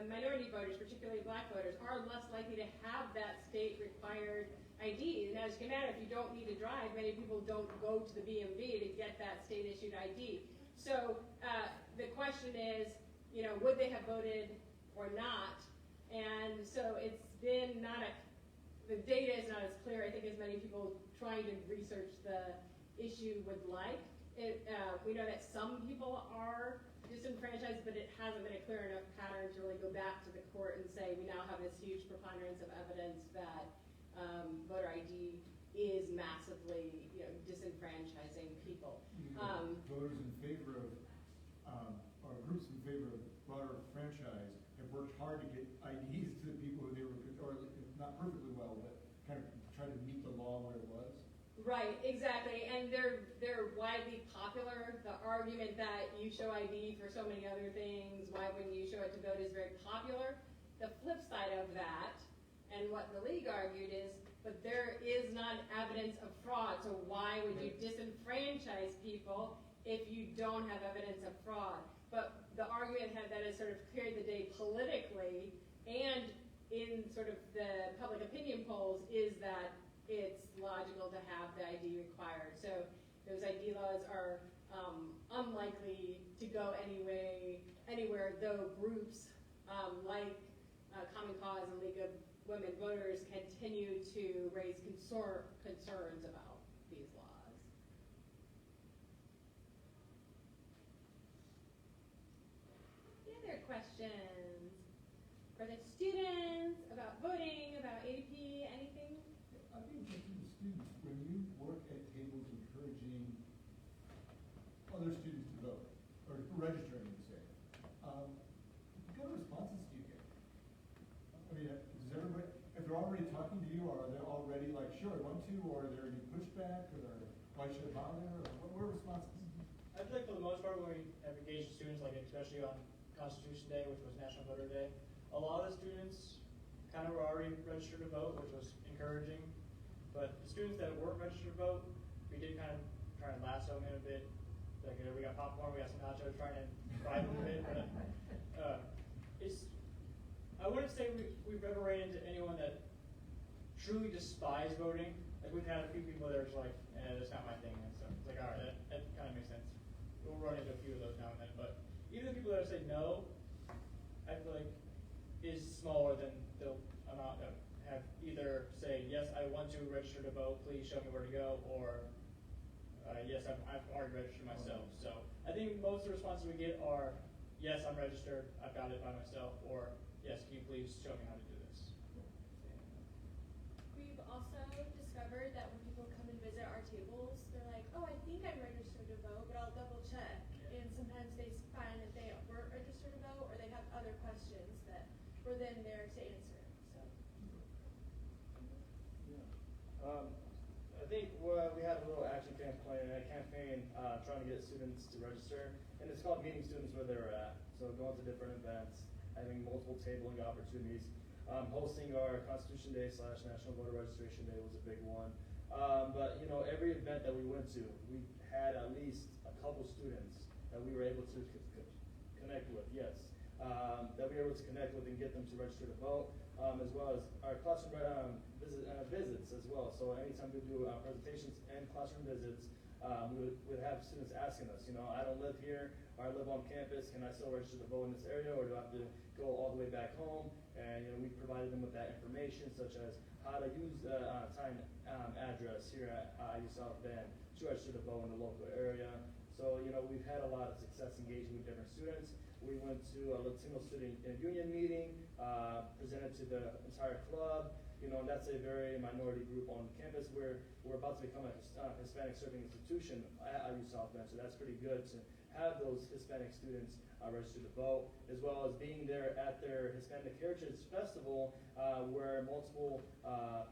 minority voters, particularly black voters, are less likely to have that state-required ID. And as you can imagine, if you don't need to drive, many people don't go to the BMV to get that state-issued ID. So the question is, you know, would they have voted or not? And so it's been the data is not as clear, I think, as many people trying to research the issue would like. We know that some people are disenfranchised, but it hasn't been a clear enough pattern to really go back to the court and say we now have this huge preponderance of evidence that voter ID is massively, you know, disenfranchising people. Voters in favor of, or groups in favor of broader franchise have worked hard to get IDs to the people who they were, or not perfectly well, but kind of try to meet the law where it was. Right, exactly, and they're widely popular. The argument that you show ID for so many other things, why wouldn't you show it to vote, is very popular. The flip side of that, and what the league argued is, but there is not evidence of fraud, so why would you disenfranchise people if you don't have evidence of fraud? But the argument that has sort of carried the day politically and in sort of the public opinion polls is that it's logical to have the ID required. So those ID laws are unlikely to go anywhere, though groups like Common Cause and League of Women Voters continue to raise concerns about these laws. Any other questions for the students about voting, about AP, anything? I'd be interested in students, when you work at tables encouraging other students to vote, or registering, you say, what kind of responses do you get? I mean, does everybody, if they're already talking to you, are they already like, sure, I want to, or are there any pushback, or why should I bother, or what are responses? I feel like for the most part, when we have engaged students, like especially on Constitution Day, which was National Voter Day, a lot of the students kind of were already registered to vote, which was encouraging. But the students that weren't registered to vote, we did kind of try to lasso them in a bit. Like, we got popcorn, we got some nachos, trying to bribe them a bit. But I wouldn't say we've ever ran into anyone that truly despised voting. Like, we've had a few people that are just like, that's not my thing. And so it's like, all right, that kind of makes sense. We'll run into a few of those now and then. But even the people that say no, I feel like is smaller than the amount that have either say, yes, I want to register to vote, please show me where to go, or yes, I've already registered myself. So I think most of the responses we get are, yes, I'm registered, I've got it by myself, or yes, can you please show me how to do this? We've also discovered that when people come and visit our tables, they're like, oh, I think I'm registered to vote, but I'll double check. And sometimes they find that they weren't registered to vote, or they have other questions that we're then there to answer. So. I think we had a little action campaign trying to get students to register, and it's called meeting students where they're at. So going to different events, having multiple tabling opportunities. Hosting our Constitution Day / National Voter Registration Day was a big one. But you know, every event that we went to, we had at least a couple students that we were able to connect with. Yes, that we were able to connect with and get them to register to vote, as well as our classroom visits as well. So anytime we do presentations and classroom visits, we would have students asking us, you know, I don't live here, or I live on campus, can I still register to vote in this area, or do I have to go all the way back home? And you know, we provided them with that information, such as how to use the time address here at IU South Bend to register to vote in the local area. So you know, we've had a lot of success engaging with different students. We went to a Latino student union meeting, presented to the entire club. You know, and that's a very minority group on campus where we're about to become a Hispanic serving institution at IU South Bend. So that's pretty good to have those Hispanic students register to vote, as well as being there at their Hispanic Heritage Festival, where multiple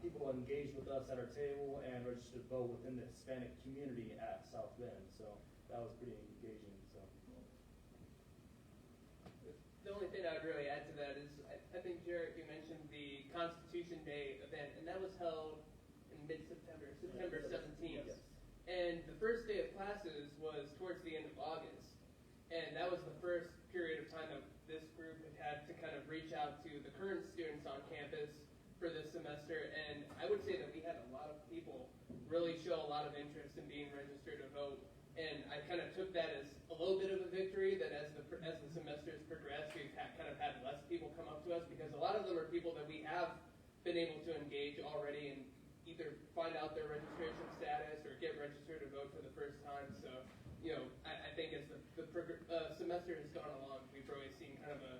people engaged with us at our table and registered to vote within the Hispanic community at South Bend. So that was pretty engaging. So. The only thing I would really add to that is, I think, Jarrett, you mentioned the Constitution Day event, and that was held in mid-September, September 17th. Yes. And the first day of classes was towards the end of August. And that was the first period of time that this group had to kind of reach out to the current students on campus for this semester. And I would say that we had a lot of people really show a lot of interest in being registered to vote. And I kind of took that as a little bit of a victory, that as the semesters progressed, we've kind of had less people come up to us, because a lot of them are people that we have been able to engage already and either find out their registration status or get registered to vote for the first time. So, you know, I think as the semester has gone along, we've really seen kind of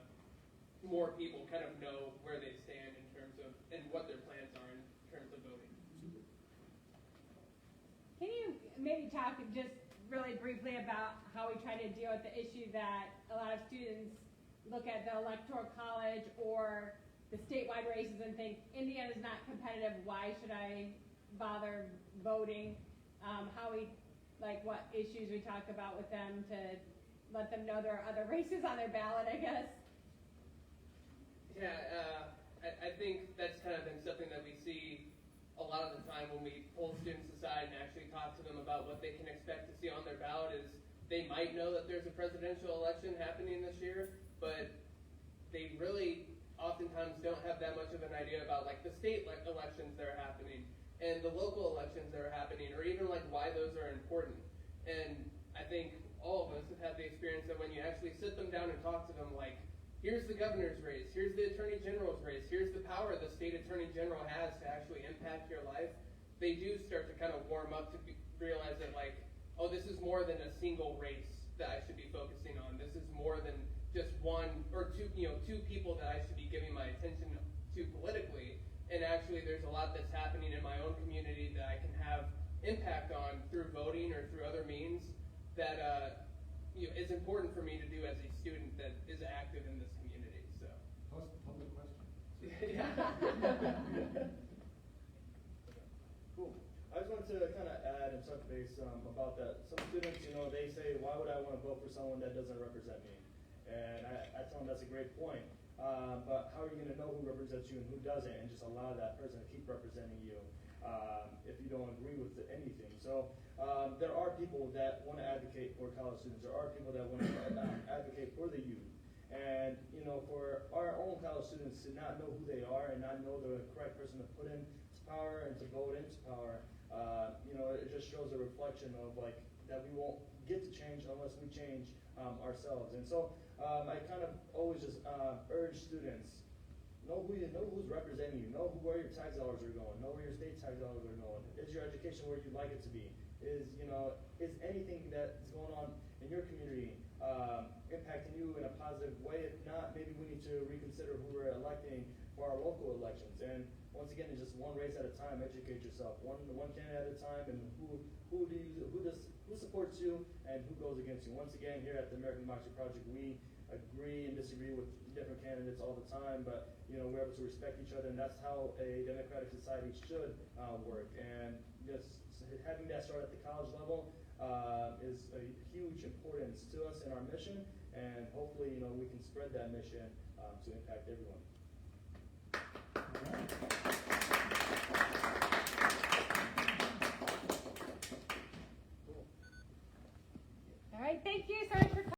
more people kind of know where they stand in terms of, and what their plans are in terms of voting. Can you maybe talk just really briefly about how we try to deal with the issue that a lot of students look at the Electoral College or the statewide races and think, Indiana's not competitive, why should I bother voting? How we, like what issues we talk about with them to let them know there are other races on their ballot, I guess. Yeah, I think that's kind of been something that we see a lot of the time when we pull students aside and actually talk to them about what they can expect to see on their ballot. Is they might know that there's a presidential election happening this year, but they really oftentimes don't have that much of an idea about like the state elections that are happening and the local elections that are happening, or even like why those are important. And I think all of us have had the experience that when you actually sit them down and talk to them, like, here's the governor's race, here's the attorney general's race, here's the power the state attorney general has to actually impact your life, they do start to kind of warm up to realize that, like, oh, this is more than a single race that I should be focusing on. This is more than just one or two, two people that I should be giving my attention to politically. And actually, there's a lot that's happening in my own community that I can have impact on through voting or through other means that is important for me to do as a student that is active in this community. So. Plus the public question. Yeah. Cool. I just wanted to kind of add and touch base about that. Some students, they say, why would I want to vote for someone that doesn't represent me? And I tell them that's a great point. But how are you going to know who represents you and who doesn't, and just allow that person to keep representing you if you don't agree with anything? So there are people that want to advocate for college students. There are people that want to advocate for the youth. And for our own college students to not know who they are and not know the correct person to put into power and to vote into power, it just shows a reflection of like that we won't get to change unless we change ourselves. And so I kind of always just urge students, know who's representing you, know where your tax dollars are going, know where your state tax dollars are going. Is your education where you'd like it to be? Is anything that's going on in your community impacting you in a positive way? If not, maybe we need to reconsider who we're electing for our local elections. And once again, it's just one race at a time. Educate yourself, one candidate at a time, and who supports you and who goes against you. Once again, here at the American Democracy Project, we agree and disagree with different candidates all the time, but, you know, we're able to respect each other, and that's how a democratic society should work. And just having that start at the college level is a huge importance to us in our mission, and hopefully, you know, we can spread that mission to impact everyone.